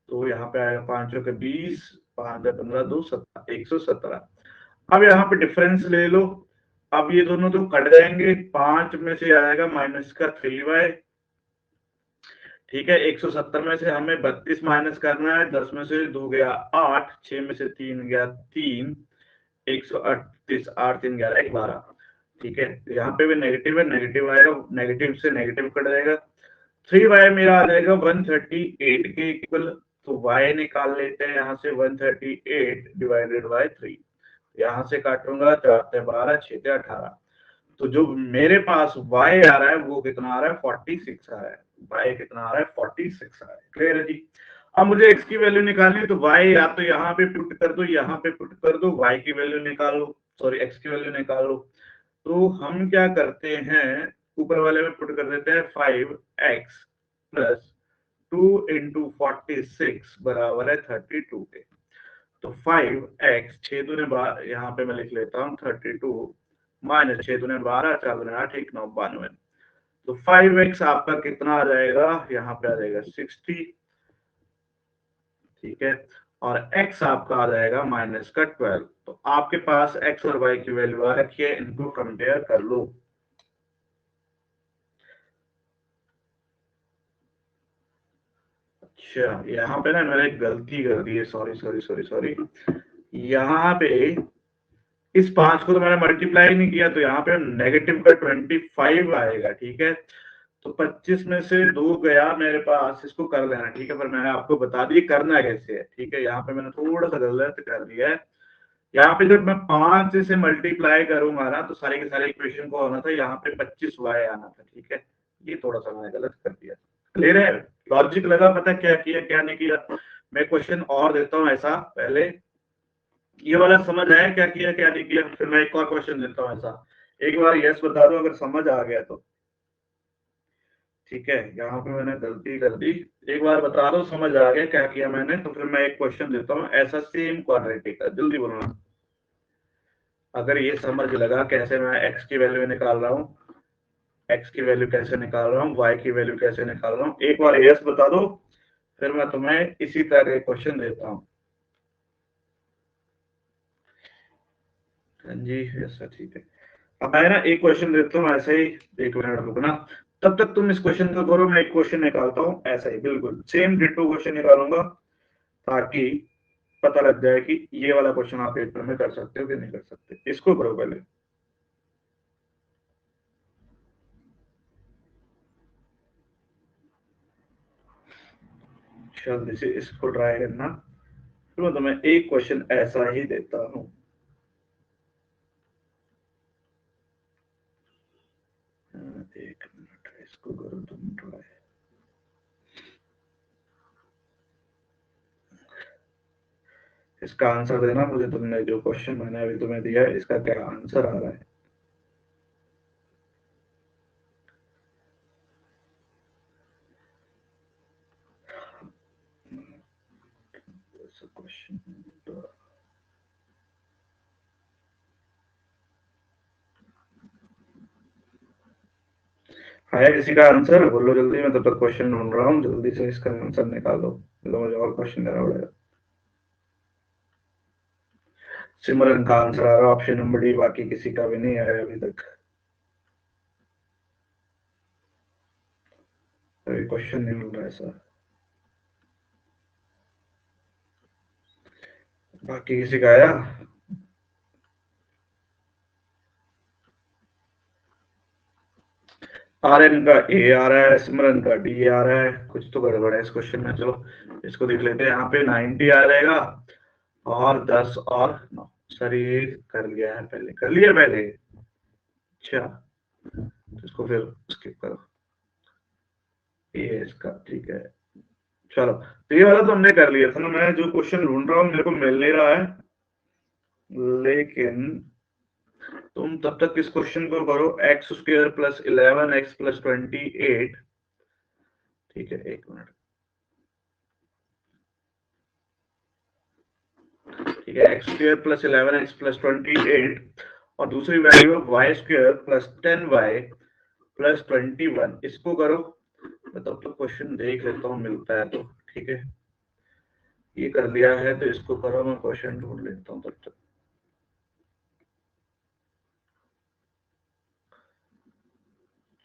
तो यहाँ पे आएगा 5 के 20, 5 15 2 17 117। अब यहाँ पे डिफरेंस ले लो, अब ये दोनों तो कट जाएंगे, 5 में से आएगा माइनस का 3y। ठीक है, 170 में से हमें 32 माइनस करना है, 10 में से 2 गया 8, 6 में से 3 गया 3, 138, 8 3 11 12। ठीक है, यहाँ पे भी नेगेटिव है, नेगेटिव आएगा, नेगेटिव से नेगेटिव कट जाएगा, 3y मेरा आ जाएगा 138 के इक्वल। तो y निकाल लेते हैं यहाँ से, 138 डिवाइडेड बाय 3, यहाँ से काटूंगा, 4 से 12, 6 से 18, तो जो मेरे पास y आ रहा है वो कितना आ रहा है, 46 आ रहा है। y कितना आ रहा है, 46 आ रहा है। क्लियर है जी। अब मुझे x की वैल्यू निकालनी है, तो y या तो यहाँ पे पुट कर दो, यहाँ पे पुट कर दो, y की वैल्यू निकालो, सॉरी x की वैल्यू निकालो। तो हम क्या करते हैं, ऊपर वाले में पुट कर देते हैं 5x प्लस 2 इंटू 46 बराबर है 32 के। तो 5x 6 दूने 12, यहाँ पे मैं लिख लेता हूँ 32 माइनस 6 दूने 12, 4 दूने 8, 1 9 92। तो 5x आपका कितना आ जाएगा, यहाँ पे आ जाएगा 60। ठीक है, और x आपका आ जाएगा माइनस का 12। तो आपके पास x और y की वैल्यू आ रखी है, इनको कंपेयर कर लो। अच्छा, यहाँ पे ना मैंने एक गलती कर दी है, सॉरी सॉरी सॉरी सॉरी। यहाँ पे इस 5 को तो मैंने मल्टीप्लाई नहीं किया, तो यहाँ पे नेगेटिव का 25 आएगा। ठीक है, तो 25 में से 2 गया मेरे पास, इसको कर लेना। ठीक है, पर मैंने आपको बता दिया करना कैसे है। ठीक है, यहाँ पे मैंने थोड़ा सा गलत कर दिया है। यहाँ पे जब मैं 5 से मल्टीप्लाई करूंगा ना, तो सारे के सारे इक्वेशन को होना था यहाँ पे 25y आना था। ठीक है, ये थोड़ा सा मैंने गलत कर दिया। क्लियर है, लॉजिक लगा, पता क्या किया क्या नहीं किया। मैं क्वेश्चन और देता हूँ ऐसा, पहले ये वाला समझ आया क्या किया क्या नहीं किया, फिर मैं एक और क्वेश्चन देता हूँ ऐसा। एक बार यस बता दो अगर समझ आ गया तो। ठीक है, यहाँ पे मैंने गलती कर दी, एक बार बता दो समझ आ गया क्या किया मैंने, तो फिर मैं एक क्वेश्चन देता हूँ ऐसा सेम क्वाड्रेटिक का, जल्दी बोलना अगर ये समझ लगा कैसे मैं x की वैल्यू निकाल रहा हूँ, x की वैल्यू कैसे निकाल रहा हूँ, y की वैल्यू कैसे निकाल रहा हूँ, एक बार यस बता दो, फिर मैं तुम्हें इसी तरह के क्वेश्चन देता हूँ। हाँ जी, ऐसा ठीक है। अब मैं ना एक क्वेश्चन देता हूँ ऐसे ही, 1 मिनट रुकना, तब तक तुम इस क्वेश्चन को करो, मैं एक क्वेश्चन निकालता हूँ ऐसा ही, बिल्कुल सेम डिटो क्वेश्चन निकालूंगा, ताकि पता लग जाए कि ये वाला क्वेश्चन आप पेपर में कर सकते हो कि नहीं कर सकते। इसको करो पहले, जल्दी से इसको ट्राई करना, फिर मैं तुम्हें एक क्वेश्चन ऐसा ही देता हूँ। एक मिनट, इसको करो तुम ट्राई। इसका आंसर देना मुझे, तुमने जो क्वेश्चन मैंने अभी तुम्हें दिया है इसका क्या आंसर आ रहा है। आया किसी का आंसर? बोलो जल्दी, मैं तब तक क्वेश्चन ढूंढ रहा हूँ, जल्दी से इसका आंसर निकालो, तो मुझे और क्वेश्चन देना पड़ेगा। सिमरन का आंसर आ रहा है ऑप्शन नंबर डी, बाकी किसी का भी नहीं आया अभी तक। अभी क्वेश्चन नहीं मिल रहा है सर, बाकी किसी का आया? आर्यन का ए आ रहा है, सिमरन का डी आ रहा है, कुछ तो गड़बड़ है इस क्वेश्चन में। चलो इसको देख लेते हैं, यहाँ पे 90 आ जाएगा और 10 और 9। सर ये कर लिया है पहले, कर लिया पहले, अच्छा तो इसको फिर स्किप करो, ये इसका ठीक है। चलो तो ये वाला तो हमने कर लिया था ना, मैं जो क्वेश्चन ढूंढ रहा हूँ मेरे को मिल नहीं रहा है, लेकिन तुम तब तक इस क्वेश्चन को करो, x square plus 11x plus 28, ठीक है एक मिनट, ठीक है, x square plus 11x plus 28 और दूसरी वैल्यू है Y square plus 10y plus 21, इसको करो। मैं तब तक क्वेश्चन देख लेता हूँ मिलता है तो, ठीक है ये कर लिया है तो इसको करो, मैं क्वेश्चन ढूंढ लेता हूँ तब तक।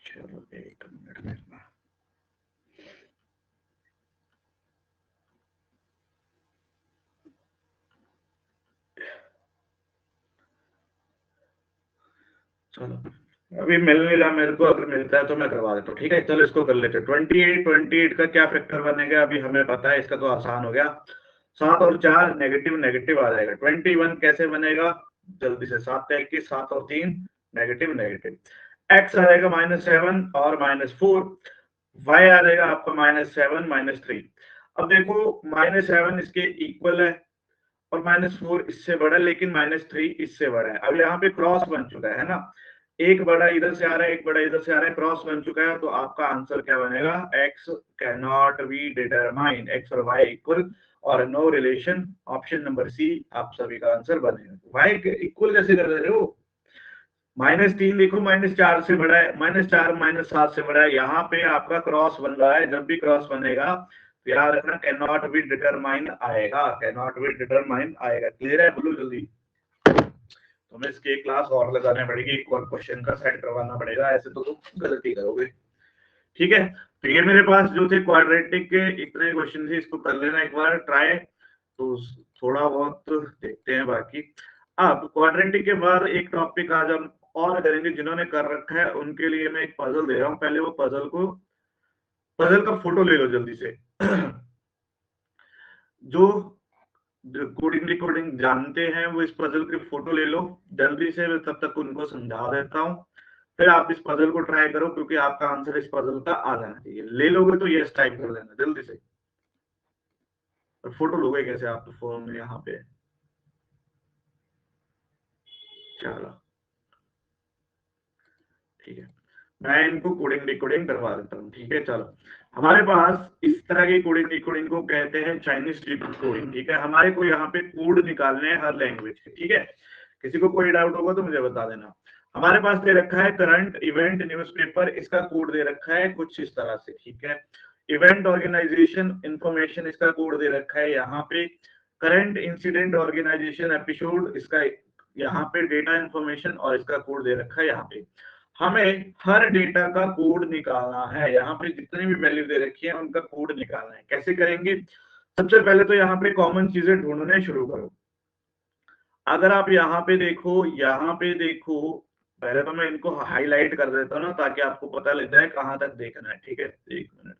चलो एक मिनट में, चलो अभी मिल नहीं रहा मेरे को, अगर मिलता है तो मैं करवा देता हूँ, ठीक है चलो इसको कर लेते हैं। 28 का क्या फैक्टर बनेगा अभी हमें पता है, इसका तो आसान हो गया, 7 और 4 नेगेटिव नेगेटिव आ जाएगा। 21 कैसे बनेगा, जल्दी से, 7 21, 7 और 3 नेगेटिव नेगेटिव, एक्स आ जाएगा -7 और -4, वाई आ जाएगा आपका -7 -3। अब देखो -7 इसके इक्वल है और -4 इससे बड़ा है, लेकिन -3 इससे बड़ा है। अब यहाँ पे क्रॉस बन चुका है ना, एक बड़ा इधर से आ रहा है, एक बड़ा इधर से आ रहा है, क्रॉस बन चुका है, तो आपका आंसर क्या बनेगा, x can not be determine, x और वाई इक्वल और no relation, option number c आप सभी का आंसर बनेगा। वाई इक्वल कैसे कर रहे हो, -3 देखो -4 से बड़ा है, -4 -7 से बड़ा है, यहाँ पे आपका क्रॉस बन रहा है, जब भी क्रॉस बनेगा तो याद रखना कैन नॉट बी डिटरमाइन आएगा, कैन नॉट बी डिटरमाइन आएगा। क्लियर है, बोलो जल्दी। तुम्हें इसकी एक क्लास और लगाने पड़ेगी, एक और क्वेश्चन का सेट करवाना पड़ेगा, ऐसे तो तुम गलती करोगे, ठीक है। तो ये मेरे पास जो थे क्वाड्रेटिक के इतने क्वेश्चन थे, इसको कर लेना एक बार ट्राई, तो थोड़ा बहुत देखते हैं बाकी। अब क्वाड्रेटिक के बाद एक टॉपिक आज हम और करेंगे, जिन्होंने कर रखा है उनके लिए मैं एक पजल दे रहा हूँ, पहले वो पजल का फोटो ले लो जल्दी से। जो कोडिंग रिकॉर्डिंग जानते हैं वो इस पजल की फोटो ले लो जल्दी से, मैं तब तक उनको समझा देता हूँ, फिर आप इस पजल को ट्राई करो, क्योंकि आपका आंसर इस पजल का आ जाना चाहिए। ले लोगे तो यस टाइप कर देना जल्दी से, और फोटो लोगे कैसे आप तो फोन में यहाँ पे, चलो ठीक है, मैं इनको कोडिंग डिकोडिंग करवा देता हूँ, ठीक है। चलो हमारे पास इस तरह की कोडिंग डिकोडिंग को कहते हैं चाइनीज कोडिंग, ठीक है। हमारे को यहाँ पे कोड निकालने हैं हर लैंग्वेज के, ठीक है। किसी को कोई डाउट होगा तो मुझे बता देना। हमारे पास दे रखा है करंट इवेंट न्यूज़पेपर, इसका कोड दे रखा है कुछ इस तरह से, ठीक है। इवेंट ऑर्गेनाइजेशन इंफॉर्मेशन, इसका कोड दे रखा है यहाँ पे। करंट इंसिडेंट ऑर्गेनाइजेशन एपिसोड, इसका यहाँ पे डेटा इंफॉर्मेशन और इसका कोड दे रखा है यहाँ पे। हमें हर डेटा का कोड निकालना है, यहाँ पे जितनी भी वैल्यू दे रखी है उनका कोड निकालना है। कैसे करेंगे, सबसे पहले तो यहाँ पे कॉमन चीजें ढूंढने शुरू करो। अगर आप यहाँ पे देखो, पहले तो मैं इनको हाईलाइट कर देता हूँ ना, ताकि आपको पता लग जाए कहां तक देखना है, ठीक है। एक मिनट,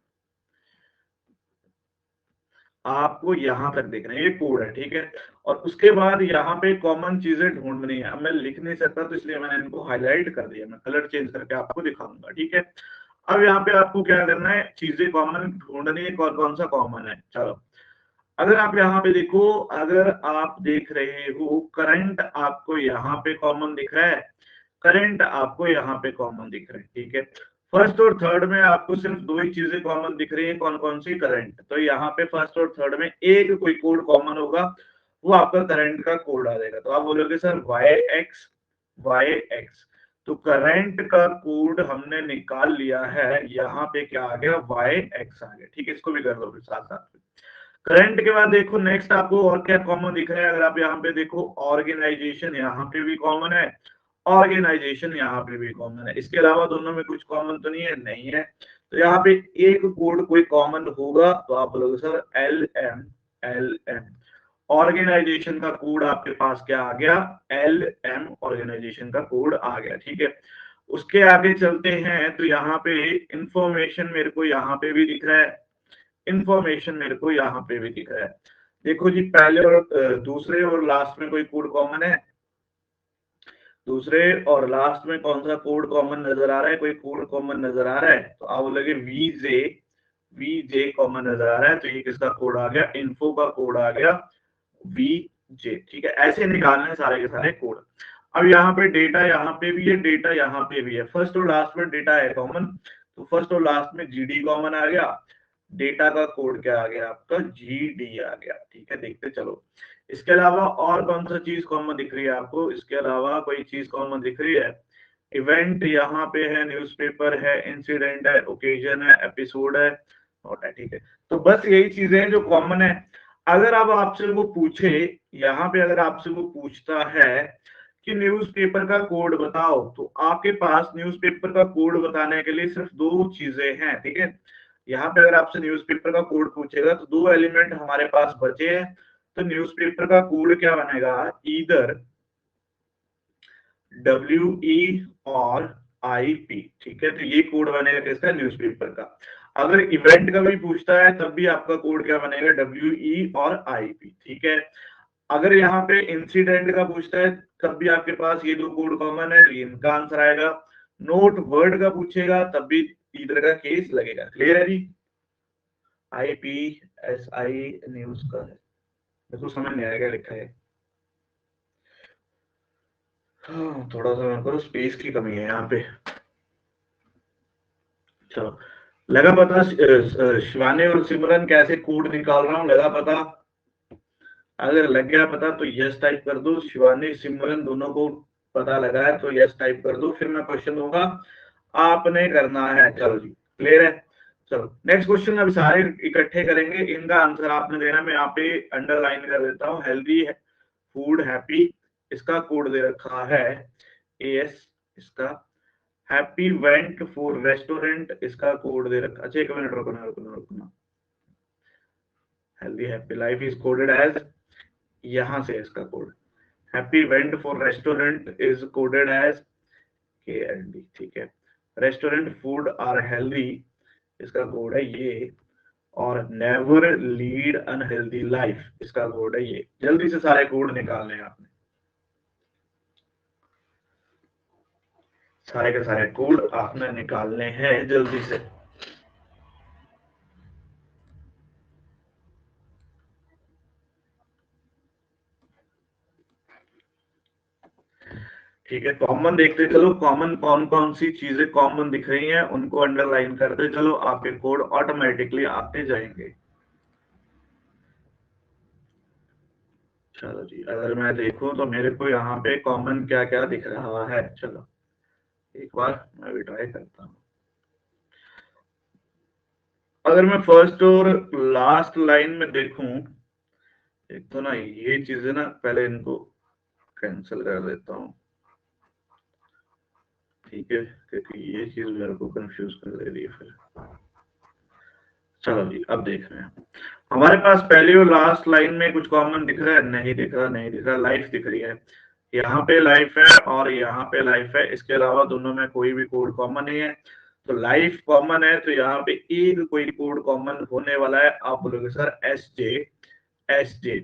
आपको यहाँ तक देखना है, ये कोड है, ठीक है। और उसके बाद यहाँ पे कॉमन चीजें ढूंढनी है। अब मैं लिख नहीं सकता तो इसलिए मैंने इनको हाईलाइट कर दिया, मैं कलर चेंज करके आपको दिखाऊंगा, ठीक है। अब यहाँ पे आपको क्या करना है, चीजें कॉमन ढूंढनी है, कौन कौन सा कॉमन है। चलो अगर आप यहाँ पे देखो, अगर आप देख रहे हो करंट आपको यहाँ पे कॉमन दिख रहा है, करंट आपको यहाँ पे कॉमन दिख रहा है, ठीक है। फर्स्ट और थर्ड में आपको सिर्फ दो ही चीजें कॉमन दिख रही है, कौन कौन सी, करंट। तो यहाँ पे फर्स्ट और थर्ड में एक कोई कोड कॉमन होगा, वो आपका करंट का कोड आ जाएगा। तो आप बोलोगे सर वाई एक्स, तो करंट का कोड हमने निकाल लिया है, यहाँ पे क्या आ गया, YX आ गया। ठीक है, इसको भी कर लो फिर साथ साथ में। करंट के बाद देखो नेक्स्ट आपको और क्या कॉमन दिख रहा है, अगर आप यहाँ पे देखो ऑर्गेनाइजेशन यहाँ पे भी कॉमन है, ऑर्गेनाइजेशन यहाँ पे भी कॉमन है। इसके अलावा दोनों में कुछ कॉमन तो नहीं है, नहीं है। तो यहाँ पे एक कोड कोई कॉमन होगा तो आप बोलोगे सर LM। ऑर्गेनाइजेशन का कोड आपके पास क्या आ गया, LM ऑर्गेनाइजेशन का कोड आ गया। ठीक है, उसके आगे चलते हैं तो यहाँ पे इंफॉर्मेशन मेरे को यहाँ पे भी दिख रहा है, इंफॉर्मेशन मेरे को यहाँ पे भी दिख रहा है। देखो जी, पहले और दूसरे और लास्ट में कोई कोड कॉमन है, दूसरे और लास्ट में कौन सा कोड कॉमन नजर आ रहा है, कोई कोड कॉमन नजर आ रहा है, तो आप बोलोगे VJ कॉमन नजर आ रहा है, तो ये किसका कोड आ गया, इन्फो का कोड आ गया VJ। ठीक है, ऐसे निकालने सारे के सारे कोड। अब यहाँ पे डेटा यहाँ पे भी है, डेटा यहाँ पे भी है, फर्स्ट और लास्ट में डेटा है कॉमन, तो फर्स्ट और लास्ट में GD कॉमन आ गया, डेटा का कोड क्या आ गया आपका, GD आ गया। ठीक है, देखते चलो। इसके अलावा और कौन सा चीज कॉमन दिख रही है आपको, इसके अलावा कोई चीज कॉमन दिख रही है, इवेंट यहाँ पे है, न्यूज़पेपर है, इंसिडेंट है, ओकेजन है, एपिसोड है, नोट है। ठीक है, तो बस यही चीजें हैं जो कॉमन है। अगर अब आपसे वो पूछे, यहाँ पे अगर आपसे वो पूछता है कि न्यूज़पेपर का कोड बताओ, तो आपके पास न्यूज़पेपर का कोड बताने के लिए सिर्फ दो चीजें हैं। ठीक है, यहाँ पे अगर आपसे न्यूज़पेपर का कोड पूछेगा तो दो एलिमेंट हमारे पास बचे हैं, तो न्यूज़पेपर का कोड क्या बनेगा, ईदर WE और IP। ठीक है, तो ये कोड बनेगा किसका, न्यूज़पेपर का। अगर इवेंट का भी पूछता है तब भी आपका कोड क्या बनेगा, WE और IP। ठीक है, अगर यहाँ पे इंसिडेंट का पूछता है तब भी आपके पास ये दो कोड कॉमन है, तो इनका आंसर आएगा। नोट वर्ड का पूछेगा तब भी ईदर का केस लगेगा। क्लियर है जी, IPSI न्यूज का है, देखो समझ नहीं आएगा लिखा है। हाँ, थोड़ा सा मेरे को स्पेस की कमी है यहाँ पे। चलो, लगा पता शिवानी और सिमरन कैसे कोड निकाल रहा हूँ, लगा पता? अगर लग गया पता तो यस टाइप कर दो, शिवानी सिमरन दोनों को पता लगा है तो यस टाइप कर दो, फिर मैं क्वेश्चन दूंगा, आपने करना है। चलो जी, क्लियर है। चलो नेक्स्ट क्वेश्चन अभी सारे इकट्ठे करेंगे, इनका आंसर आपने देना। मैं यहाँ पे अंडरलाइन कर देता हूँ, हेल्दी फूड हैप्पी, इसका कोड दे रखा है AS, इसका हैप्पी वेंट फॉर रेस्टोरेंट, इसका कोड दे रखा। अच्छा एक मिनट रुकना, healthy happy life is coded as, यहां से इसका code happy went for restaurant is coded as KLD। ठीक है, रेस्टोरेंट फूड आर हेल्दी, इसका कोड है ये, और नेवर लीड अनहेल्दी लाइफ, इसका कोड है ये। जल्दी से सारे कोड निकालने हैं आपने, सारे के सारे कोड आपने निकालने हैं जल्दी से। ठीक है, कॉमन देखते चलो, कॉमन कौन कौन सी चीजें कॉमन दिख रही हैं उनको अंडरलाइन करते चलो, आपके कोड ऑटोमेटिकली आते जाएंगे। चलो जी, अगर मैं देखूं तो मेरे को यहाँ पे कॉमन क्या क्या दिख रहा है, चलो एक बार मैं भी ट्राई करता हूँ। अगर मैं फर्स्ट और लास्ट लाइन में देखूं, एक तो ना ये चीजें ना पहले इनको कैंसिल कर देता हूँ, ठीक है, क्योंकि ये चीज मेरे को कंफ्यूज कर दे रही है फिर। चलो जी, अब देख रहे हैं हमारे पास पहली और लास्ट लाइन में कुछ कॉमन दिख रहा है, नहीं दिख रहा, नहीं दिख रहा। लाइफ दिख रही है, यहाँ पे लाइफ है और यहाँ पे लाइफ है, इसके अलावा दोनों में कोई भी कोड कॉमन नहीं है। तो लाइफ कॉमन है, तो यहाँ पे एक कोई कोड कॉमन होने वाला है, आप बोलोगे सर SJ।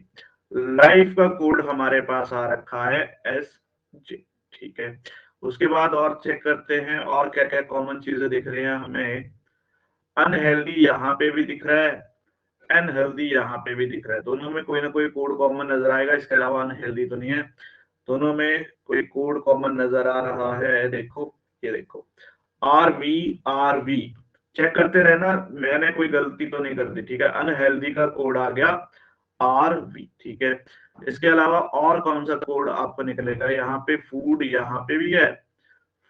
लाइफ का कोड हमारे पास आ रखा है SJ। ठीक है, उसके बाद और चेक करते हैं और क्या क्या कॉमन चीजें दिख रही हैं हमें। अनहेल्दी यहाँ पे भी दिख रहा है, अनहेल्दी यहाँ पे भी दिख रहा है, दोनों में कोई ना कोई कोड कॉमन नजर आएगा। इसके अलावा अनहेल्दी तो नहीं है, दोनों में कोई कोड कॉमन नजर आ रहा है। देखो ये देखो, RV चेक करते रहना, मैंने कोई गलती तो नहीं कर दी। ठीक है, अनहेल्दी का कोड आ गया RV। ठीक है, इसके अलावा और कौन सा कोड आपको निकलेगा, यहाँ पे फूड यहाँ पे भी है,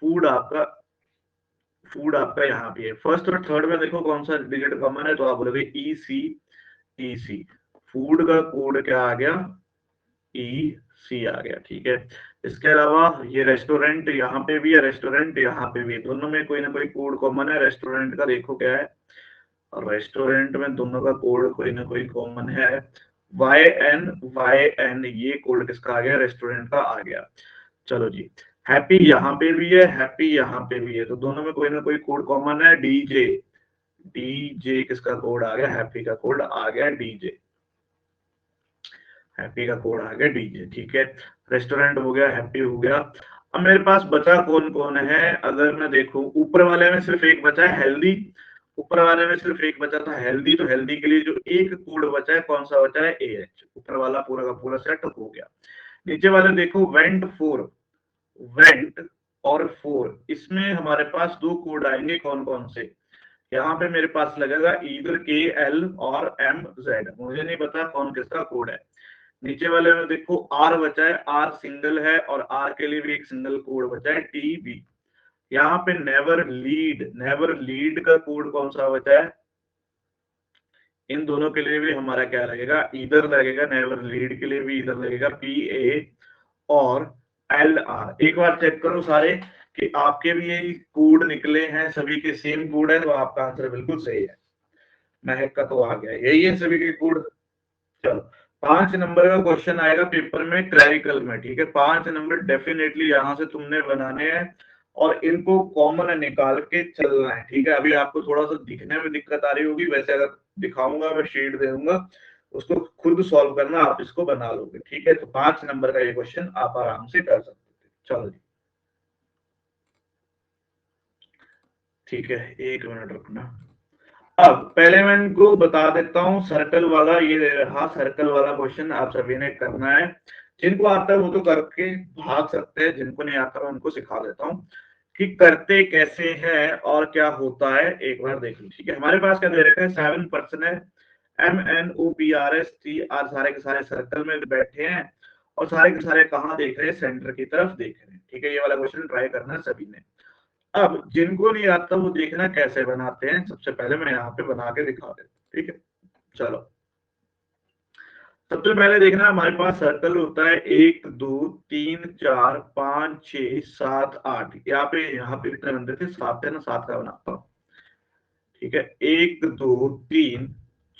फूड आपका यहाँ पे है। फर्स्ट और थर्ड में देखो कौन सा डिजिट कॉमन है, तो आप बोलोगे ई सी। फूड का कोड क्या आ गया, ई सी आ गया, ठीक है। इसके अलावा ये रेस्टोरेंट यहाँ पे भी है, रेस्टोरेंट यहाँ पे भी है, दोनों में कोई ना कोई कोड कॉमन है। रेस्टोरेंट का देखो क्या है, और रेस्टोरेंट में दोनों का कोड कोई ना कोई कॉमन है, वाई एन ये कोड किसका आ गया, रेस्टोरेंट का आ गया। चलो जी, हैप्पी यहाँ पे भी है, हैप्पी यहाँ पे भी है, तो दोनों में कोई ना कोई कोड कॉमन है। डीजे, डीजे किसका कोड आ गया, हैप्पी का कोड आ गया डीजे, हैप्पी का कोड आ गया डीजे, ठीक है। रेस्टोरेंट हो गया, हैप्पी हो गया। अब मेरे पास बचा कौन कौन है, अगर मैं देखूं ऊपर वाले में सिर्फ एक बचा है, हेल्दी। ऊपर वाले में सिर्फ एक बचा था हेल्दी, तो हेल्दी के लिए जो एक कोड बचा है कौन सा बचा है, एएच। ऊपर वाला पूरा का पूरा सेट हो गया। नीचे वाले देखो वेंट फोर, वेंट और फोर, इसमें हमारे पास दो कोड आएंगे, कौन कौन से। यहाँ पे मेरे पास लगेगा इधर के एल और एम जेड, मुझे नहीं पता कौन किसका कोड है। नीचे वाले में देखो आर बचा है, आर सिंगल है, और आर के लिए भी एक सिंगल कोड बचा है टी बी। यहाँ पे नेवर लीड, नेवर लीड का कोड कौन सा बचा है, इन दोनों के लिए भी हमारा क्या लगेगा, इधर लगेगा। नेवर लीड के लिए भी इधर लगेगा पी ए और एल आर। एक बार चेक करो सारे कि आपके भी यही कोड निकले हैं, सभी के सेम कोड है, तो आपका आंसर बिल्कुल सही है। महक का तो आ गया, यही है सभी के कोड। चलो 5 नंबर का क्वेश्चन आएगा पेपर में क्लैरिकल में, ठीक है। 5 नंबर डेफिनेटली यहां से तुमने बनाने हैं और इनको कॉमन निकाल के चलना है, ठीक है। अभी आपको थोड़ा सा दिखने में दिक्कत आ रही होगी, वैसे अगर दिखाऊंगा मैं शीट दे दूंगा, उसको खुद सॉल्व करना, आप इसको बना लोगे, ठीक है। तो 5 नंबर का ये क्वेश्चन आप आराम से कर सकते थे। चलो जी, ठीक है, 1 मिनट रुकना। अब पहले मैं इनको बता देता हूँ, सर्कल वाला ये रहा, सर्कल वाला क्वेश्चन आप सभी ने करना है। जिनको आता है वो तो करके भाग सकते हैं, जिनको नहीं आता है उनको सिखा देता हूँ कि करते कैसे हैं और क्या होता है, एक बार देख लो, ठीक है। हमारे पास क्या दे रखा है, 7 पर्सन है, MNOPRSTR, सारे के सारे सर्कल में बैठे हैं और सारे के सारे कहाँ देख रहे हैं, सेंटर की तरफ देख रहे हैं, ठीक है। ये वाला क्वेश्चन ट्राई करना है सभी ने। अब जिनको नहीं आता वो देखना कैसे बनाते हैं, सबसे पहले मैं यहाँ पे बना के दिखा देता हूँ, ठीक है। चलो सबसे पहले देखना, हमारे पास सर्कल होता है 1 2 3 4 5 6 7 8, यहाँ पे कितने बनते थे, 7 है ना, 7 का बनाता हूँ, ठीक है। 1 2 3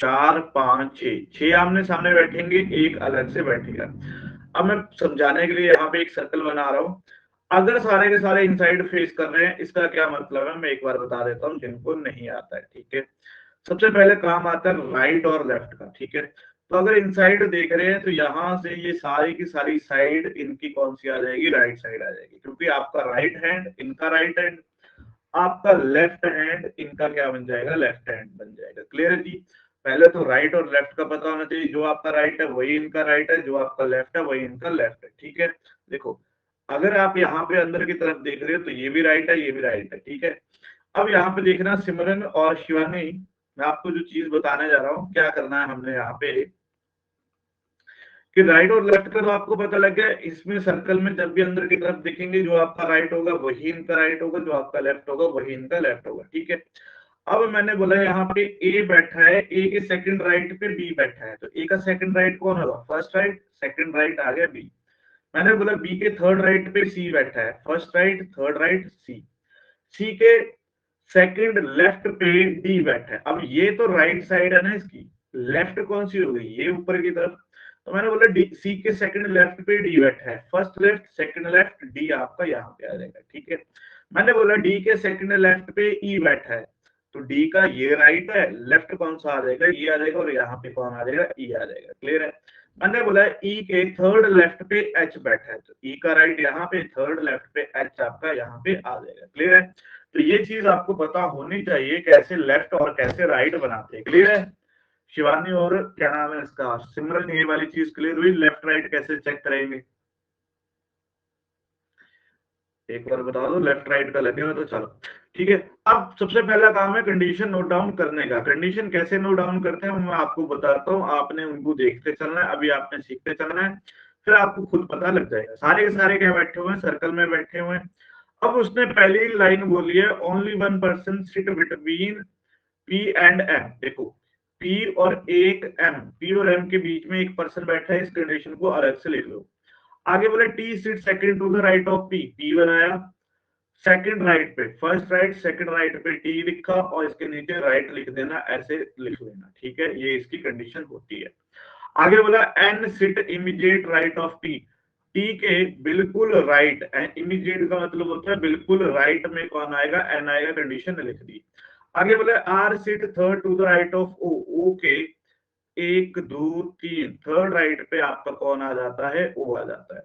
4 5 6, 6 आमने सामने बैठेंगे, एक अलग से बैठेगा। अब मैं समझाने के लिए यहाँ पे एक सर्कल बना रहा हूँ। अगर सारे के सारे इनसाइड फेस कर रहे हैं, इसका क्या मतलब है, मैं एक बार बता देता हूँ जिनको नहीं आता है, ठीक है। सबसे पहले काम आता है राइट और लेफ्ट का, ठीक है। तो अगर इनसाइड देख रहे हैं तो यहाँ से ये सारी की सारी साइड इनकी कौन सी आ जाएगी, राइट साइड आ जाएगी, क्योंकि आपका राइट हैंड इनका राइट हैंड, आपका लेफ्ट हैंड इनका क्या बन जाएगा, लेफ्ट हैंड बन जाएगा। क्लियर है जी। पहले तो राइट और लेफ्ट का पता होना चाहिए, जो आपका राइट है वही इनका राइट है, जो आपका लेफ्ट है वही इनका लेफ्ट है, ठीक है। देखो अगर आप यहाँ पे अंदर की तरफ देख रहे हो तो ये भी राइट है, ये भी राइट है, ठीक है। अब यहाँ पे देखना सिमरन और शिवानी, मैं आपको जो चीज बताने जा रहा हूँ, क्या करना है हमने यहाँ पे कि राइट और लेफ्ट का तो आपको पता लग गया। इसमें सर्कल में जब भी अंदर की तरफ देखेंगे, जो आपका राइट होगा वही इनका राइट होगा, जो आपका लेफ्ट होगा वही इनका लेफ्ट होगा, ठीक है। अब मैंने बोला यहाँ पे ए बैठा है, ए के सेकंड राइट पे बी बैठा है, तो ए का सेकंड राइट कौन होगा, फर्स्ट राइट, सेकंड राइट आ गया बी। मैंने बोला बी के थर्ड राइट पे सी बैठा है, फर्स्ट राइट थर्ड राइट सी। सी के सेकंड लेफ्ट पे डी बैठा है। अब ये तो राइट साइड है ना इसकी, लेफ्ट कौन सी हो गई, ये ऊपर की तरफ। तो मैंने बोला डी, सी के सेकंड लेफ्ट पे डी बैठा है, first left second left D आपका यहाँ पे आ जाएगा, ठीक है। मैंने बोला डी के सेकंड लेफ्ट पे ई बैठा है, तो डी का ये राइट है, लेफ्ट कौन सा आ जाएगा, ये आ जाएगा, और यहाँ पे कौन आ जाएगा, ई आ जाएगा। क्लियर है। मैंने बोला ई के थर्ड लेफ्ट पे एच बैठा है, तो ई का राइट यहाँ पे, थर्ड लेफ्ट पे एच आपका यहाँ पे आ जाएगा। क्लियर है। तो ये चीज आपको पता होनी चाहिए कैसे लेफ्ट और कैसे राइट बनाते हैं। क्लियर है। शिवानी और क्या नाम है इसका, सिमरन, ये वाली चीज क्लियर हुई, लेफ्ट राइट कैसे चेक करेंगे, एक बार बता दो, लेफ्ट राइट का लगे हुआ तो चलो, ठीक है। अब सबसे पहला काम है कंडीशन नोट डाउन करने का। कंडीशन कैसे नोट डाउन करते हैं मैं आपको बताता हूँ, आपने उनको देखते चलना है, अभी आपने सीखते चलना है, फिर आपको खुद पता लग जाएगा। सारे के सारे क्या बैठे हुए हैं, सर्कल में बैठे हुए हैं। अब उसने पहली लाइन बोली है only one person sit between P and M. देखो पी और एक एम, पी और एम के बीच में एक पर्सन बैठा है, इस कंडीशन को अलग से लिख लो। आगे बोला T sit second to the right of P, P बनाया सेकंड राइट पे, फर्स्ट राइट सेकंड राइट पे टी लिखा और इसके नीचे राइट लिख देना, ऐसे लिख लेना, ठीक है, ये इसकी कंडीशन होती है। आगे बोला N sit immediate right of T, T के बिल्कुल राइट, इमीडिएट का मतलब होता है बिल्कुल राइट में कौन आएगा, एन आएगा, कंडीशन लिख दी। आगे बोला R sit third to the right of O, O के एक दो तीन थर्ड राइट पे आपका कौन आ जाता है, ओ आ जाता है।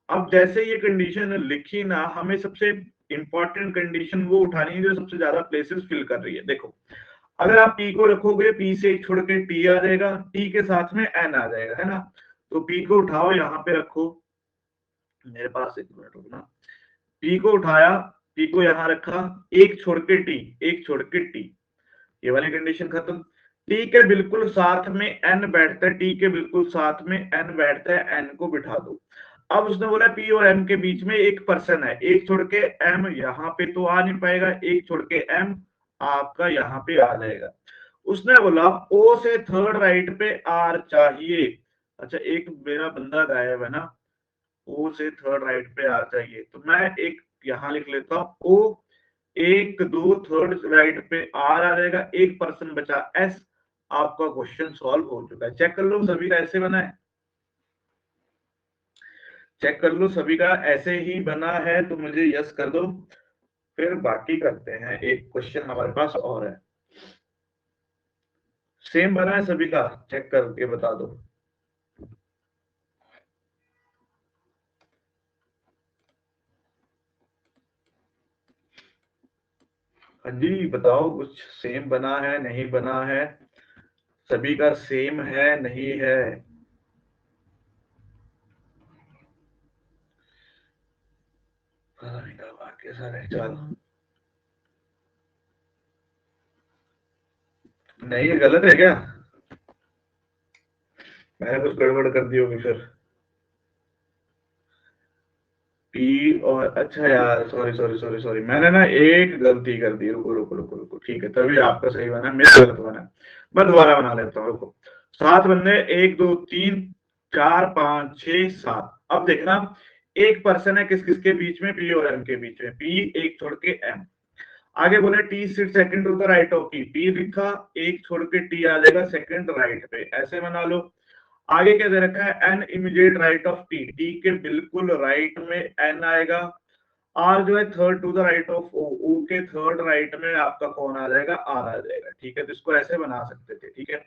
अब जैसे ये कंडीशन लिखी ना, हमें सबसे इंपॉर्टेंट कंडीशन वो उठानी है जो सबसे ज्यादा प्लेसेस फिल कर रही है। देखो अगर आप पी को रखोगे, पी से एक छोड़ के टी आ जाएगा, टी के साथ में एन आ जाएगा, है ना। तो पी को उठाओ यहाँ पे रखो, मेरे पास एक मिनट रुकना, पी को उठाया, पी को यहाँ रखा, एक छोड़ के टी, एक छोड़ के टी, ये वाली कंडीशन खत्म। टी के बिल्कुल साथ में एन बैठता है, टी के बिल्कुल साथ में एन बैठता है, एन को बिठा दो। अब उसने बोला पी और एम के बीच में एक पर्सन है, एक छोड़ के एम यहाँ पे तो आ नहीं पाएगा, एक छोड़ के एम आपका यहाँ पे आ जाएगा। उसने बोला ओ से थर्ड राइट पे आर चाहिए। अच्छा एक मेरा बंदा गायब है ना, ओ से थर्ड राइट पे आर चाहिए, तो मैं एक यहाँ लिख लेता हूँ ओ, एक दो थर्ड राइट पे आर आ जाएगा, एक पर्सन बचा एस, आपका क्वेश्चन सॉल्व हो चुका है। चेक कर लो सभी का ऐसे बना है, चेक कर लो सभी का ऐसे ही बना है तो मुझे यस कर दो, फिर बाकी करते हैं। एक क्वेश्चन हमारे पास और है, सेम बना है सभी का, चेक करके बता दो। हाँ जी बताओ, कुछ सेम बना है नहीं बना है, सभी का सेम है नहीं है। कैसा रहे चलो, नहीं ये गलत है क्या, मैंने कुछ गड़बड़ कर दी होगी फिर। पी और अच्छा यार, सॉरी सॉरी सॉरी सॉरी, मैंने ना एक गलती कर दी, रुको रुको रुको रुको, ठीक है तभी आपका सही बना, मेरा गलत बना। मैं दोबारा बना लेता हूँ, रुको। सात बंदे, एक दो तीन चार पांच छह सात। अब देखना एक पर्सन है किस किसके बीच में, पी और एम के बीच में, पी एक छोड़ के एम। आगे बोले T sit second to the right of P, P लिखा, एक छोड़ के टी आ जाएगा सेकंड राइट पे, ऐसे बना लो। आगे क्या दे रखा है N immediate right of T, T के बिल्कुल राइट में एन आएगा। आर जो है third to the right of O, O के थर्ड राइट में आपका कौन आ जाएगा, आर आ जाएगा, ठीक है। तो इसको ऐसे बना सकते थे, ठीक है।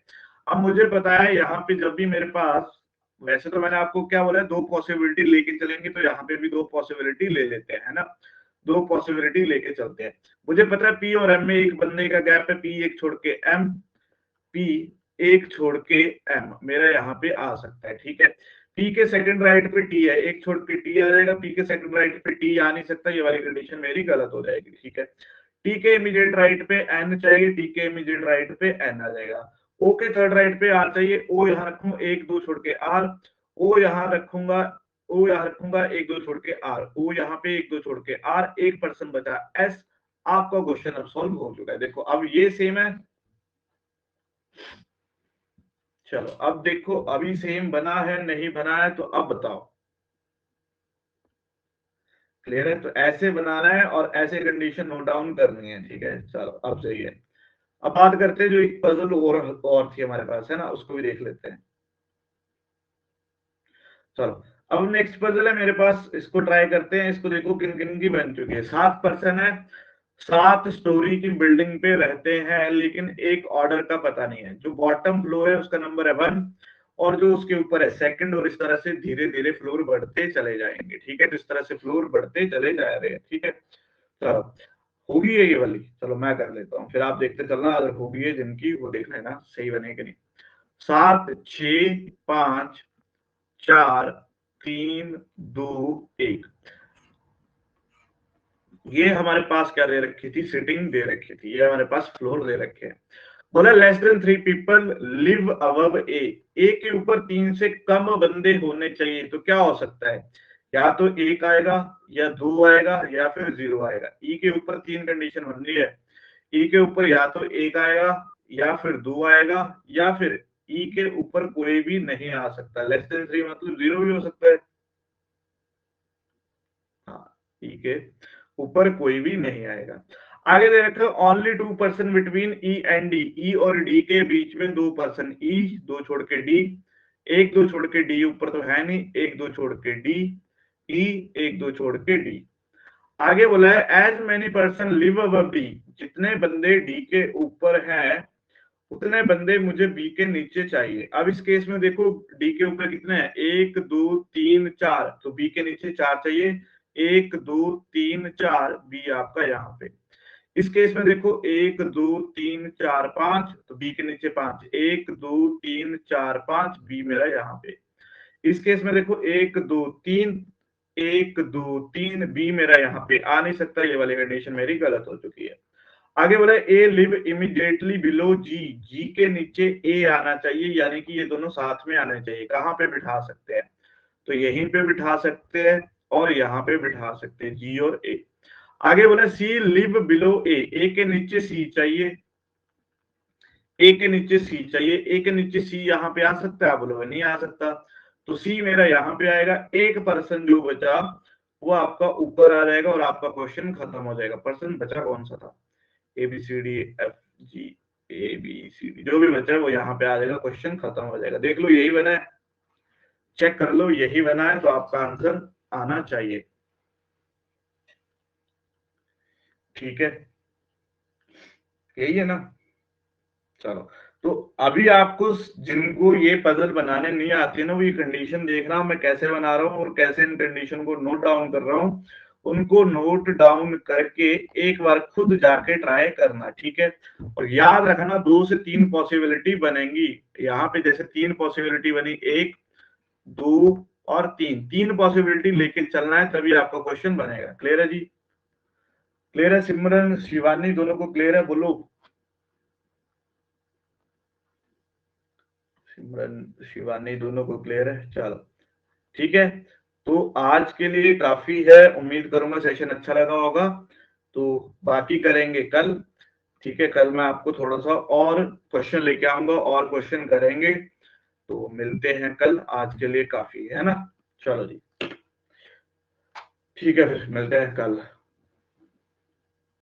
अब मुझे पता है यहाँ पे जब भी मेरे पास, वैसे तो मैंने आपको क्या बोला है, दो पॉसिबिलिटी लेके चलेंगे, तो यहाँ पे भी दो पॉसिबिलिटी ले लेते हैं, है ना, दो पॉसिबिलिटी लेके चलते हैं। मुझे पता है पी और एम में एक बंदे का गैप है, पी एक छोड़ के एम, पी एक छोड़ के एम मेरा यहाँ पे आ सकता है, ठीक है। पी के सेकंड राइट पे टी है, एक छोड़ के टी आ जाएगा, पी के सेकंड राइट पे टी आ नहीं सकता, ये वाली कंडीशन मेरी गलत हो जाएगी, ठीक है। टी के इमीडिएट राइट पे एन चाहिए, टी के इमीडिएट राइट पे एन आ जाएगा। ओ के थर्ड राइट पे आर चाहिए, ओ यहाँ रखूंगा एक दो छोड़ के आर, ओ यहाँ रखूंगा, ओ यहाँ रखूंगा एक दो छोड़ के आर, ओ यहाँ पे एक दो छोड़ के आर, एक पर्सन बचा एस। आपका क्वेश्चन अब सॉल्व हो चुका है। देखो अब ये सेम है, चलो अब देखो अभी सेम बना है नहीं बना है, तो अब बताओ, क्लियर है। तो ऐसे बनाना है और ऐसे कंडीशन नोट डाउन करनी है, ठीक है। चलो अब सही है। अब बात करते हैं जो एक पजल और थी हमारे पास, है ना, उसको भी देख लेते हैं। चलो अब नेक्स्ट पजल है मेरे पास, इसको ट्राई करते हैं। इसको देखो किन किन की बन चुकी है। 7 पर्सन है, 7 स्टोरी की बिल्डिंग पे रहते हैं, लेकिन एक ऑर्डर का पता नहीं है। जो बॉटम फ्लोर है उसका नंबर है 1 और जो उसके ऊपर है सेकंड, और इस तरह से धीरे धीरे फ्लोर बढ़ते चले जाएंगे, ठीक है। तो इस तरह से फ्लोर बढ़ते चले जा रहे हैं, ठीक है। चलो होगी है ये वाली, चलो मैं कर लेता हूँ, फिर आप देखते चलना, अगर होगी है जिनकी वो देख लेना सही बनेगी नहीं। 7 6 5 4 3 2 1, ये हमारे पास क्या दे रखी थी, सिटिंग दे रखी थी, ये हमारे पास फ्लोर दे रखे हैं। बोला less than 3 people live above A, A के ऊपर 3 से कम बंदे होने चाहिए, तो क्या हो सकता है, या तो 1 आएगा या 2 आएगा या फिर 0 आएगा। ई के ऊपर 3 कंडीशन बन रही है। ई के ऊपर या तो 1 आएगा या फिर 2 आएगा या फिर ई के ऊपर कोई भी नहीं आ सकता। लेस देन 3 मतलब 0 भी हो सकता है। हाँ, ई के ऊपर कोई भी नहीं आएगा। आगे दे रखा है only 2 person between E and D. E और डी के बीच में 2 पर्सन, ई 2 छोड़ के डी, 1 2 छोड़ के डी ऊपर तो है नहीं, 1 2 छोड़ के डी, ई 1 2 छोड़ के डी। आगे बोला है as many person live above D. जितने बंदे डी के ऊपर हैं उतने बंदे मुझे बी के नीचे चाहिए। अब इस केस में देखो डी के ऊपर कितने हैं, 1 2 3 4, तो बी के नीचे 4 चाहिए। 1 2 3 4, बी आपका यहाँ पे। इस केस में देखो 1 2 3 4 5, तो बी के नीचे 5, 1 2 3 4 5, बी मेरा यहाँ पे। इस केस में देखो 1 2 3, 1 2 3, बी मेरा यहाँ पे आ नहीं सकता। ये वाली कंडीशन मेरी गलत हो चुकी है। आगे बोला ए लिव इमीडिएटली बिलो जी। जी के नीचे ए आना चाहिए, यानी कि ये दोनों साथ में आने चाहिए। कहाँ पे बिठा सकते हैं, तो यहीं पे बिठा सकते हैं और यहाँ पे बिठा सकते हैं, जी और ए। आगे बोला सी लिव बिलो ए के नीचे सी चाहिए, ए के नीचे सी चाहिए। ए के नीचे सी यहाँ पे आ सकता है, बोलो नहीं आ सकता, तो सी मेरा यहाँ पे आएगा। एक पर्सन जो बचा वो आपका ऊपर आ जाएगा और आपका क्वेश्चन खत्म हो जाएगा। पर्सन बचा कौन सा था, A B C D F G, A B C D जो भी बचा है वो यहाँ पे आ जाएगा, क्वेश्चन खत्म हो जाएगा। देख लो यही बना है, चेक कर लो यही बना है, तो आपका आंसर आना चाहिए। ठीक है, यही है ना। चलो, तो अभी आपको जिनको ये पजल बनाने नहीं आती ना, वो ये कंडीशन देख रहा हूं मैं कैसे बना रहा हूँ और कैसे इन कंडीशन को नोट डाउन कर रहा हूँ। उनको नोट डाउन करके एक बार खुद जाके ट्राई करना, ठीक है। और याद रखना 2 से 3 पॉसिबिलिटी बनेंगी। यहाँ पे जैसे 3 पॉसिबिलिटी बनी, 1 2 और 3, 3 पॉसिबिलिटी लेके चलना है, तभी आपका क्वेश्चन बनेगा। क्लियर है जी, क्लियर है। सिमरन शिवानी दोनों को क्लियर है, बोलो। सिमरन शिवानी दोनों को क्लियर है, चलो ठीक है। तो आज के लिए काफी है, उम्मीद करूंगा सेशन अच्छा लगा होगा। तो बाकी करेंगे कल, ठीक है। कल मैं आपको थोड़ा सा और क्वेश्चन लेके आऊंगा और क्वेश्चन करेंगे। तो मिलते हैं कल, आज के लिए काफी है ना। चलो जी, ठीक है, फिर मिलते हैं कल।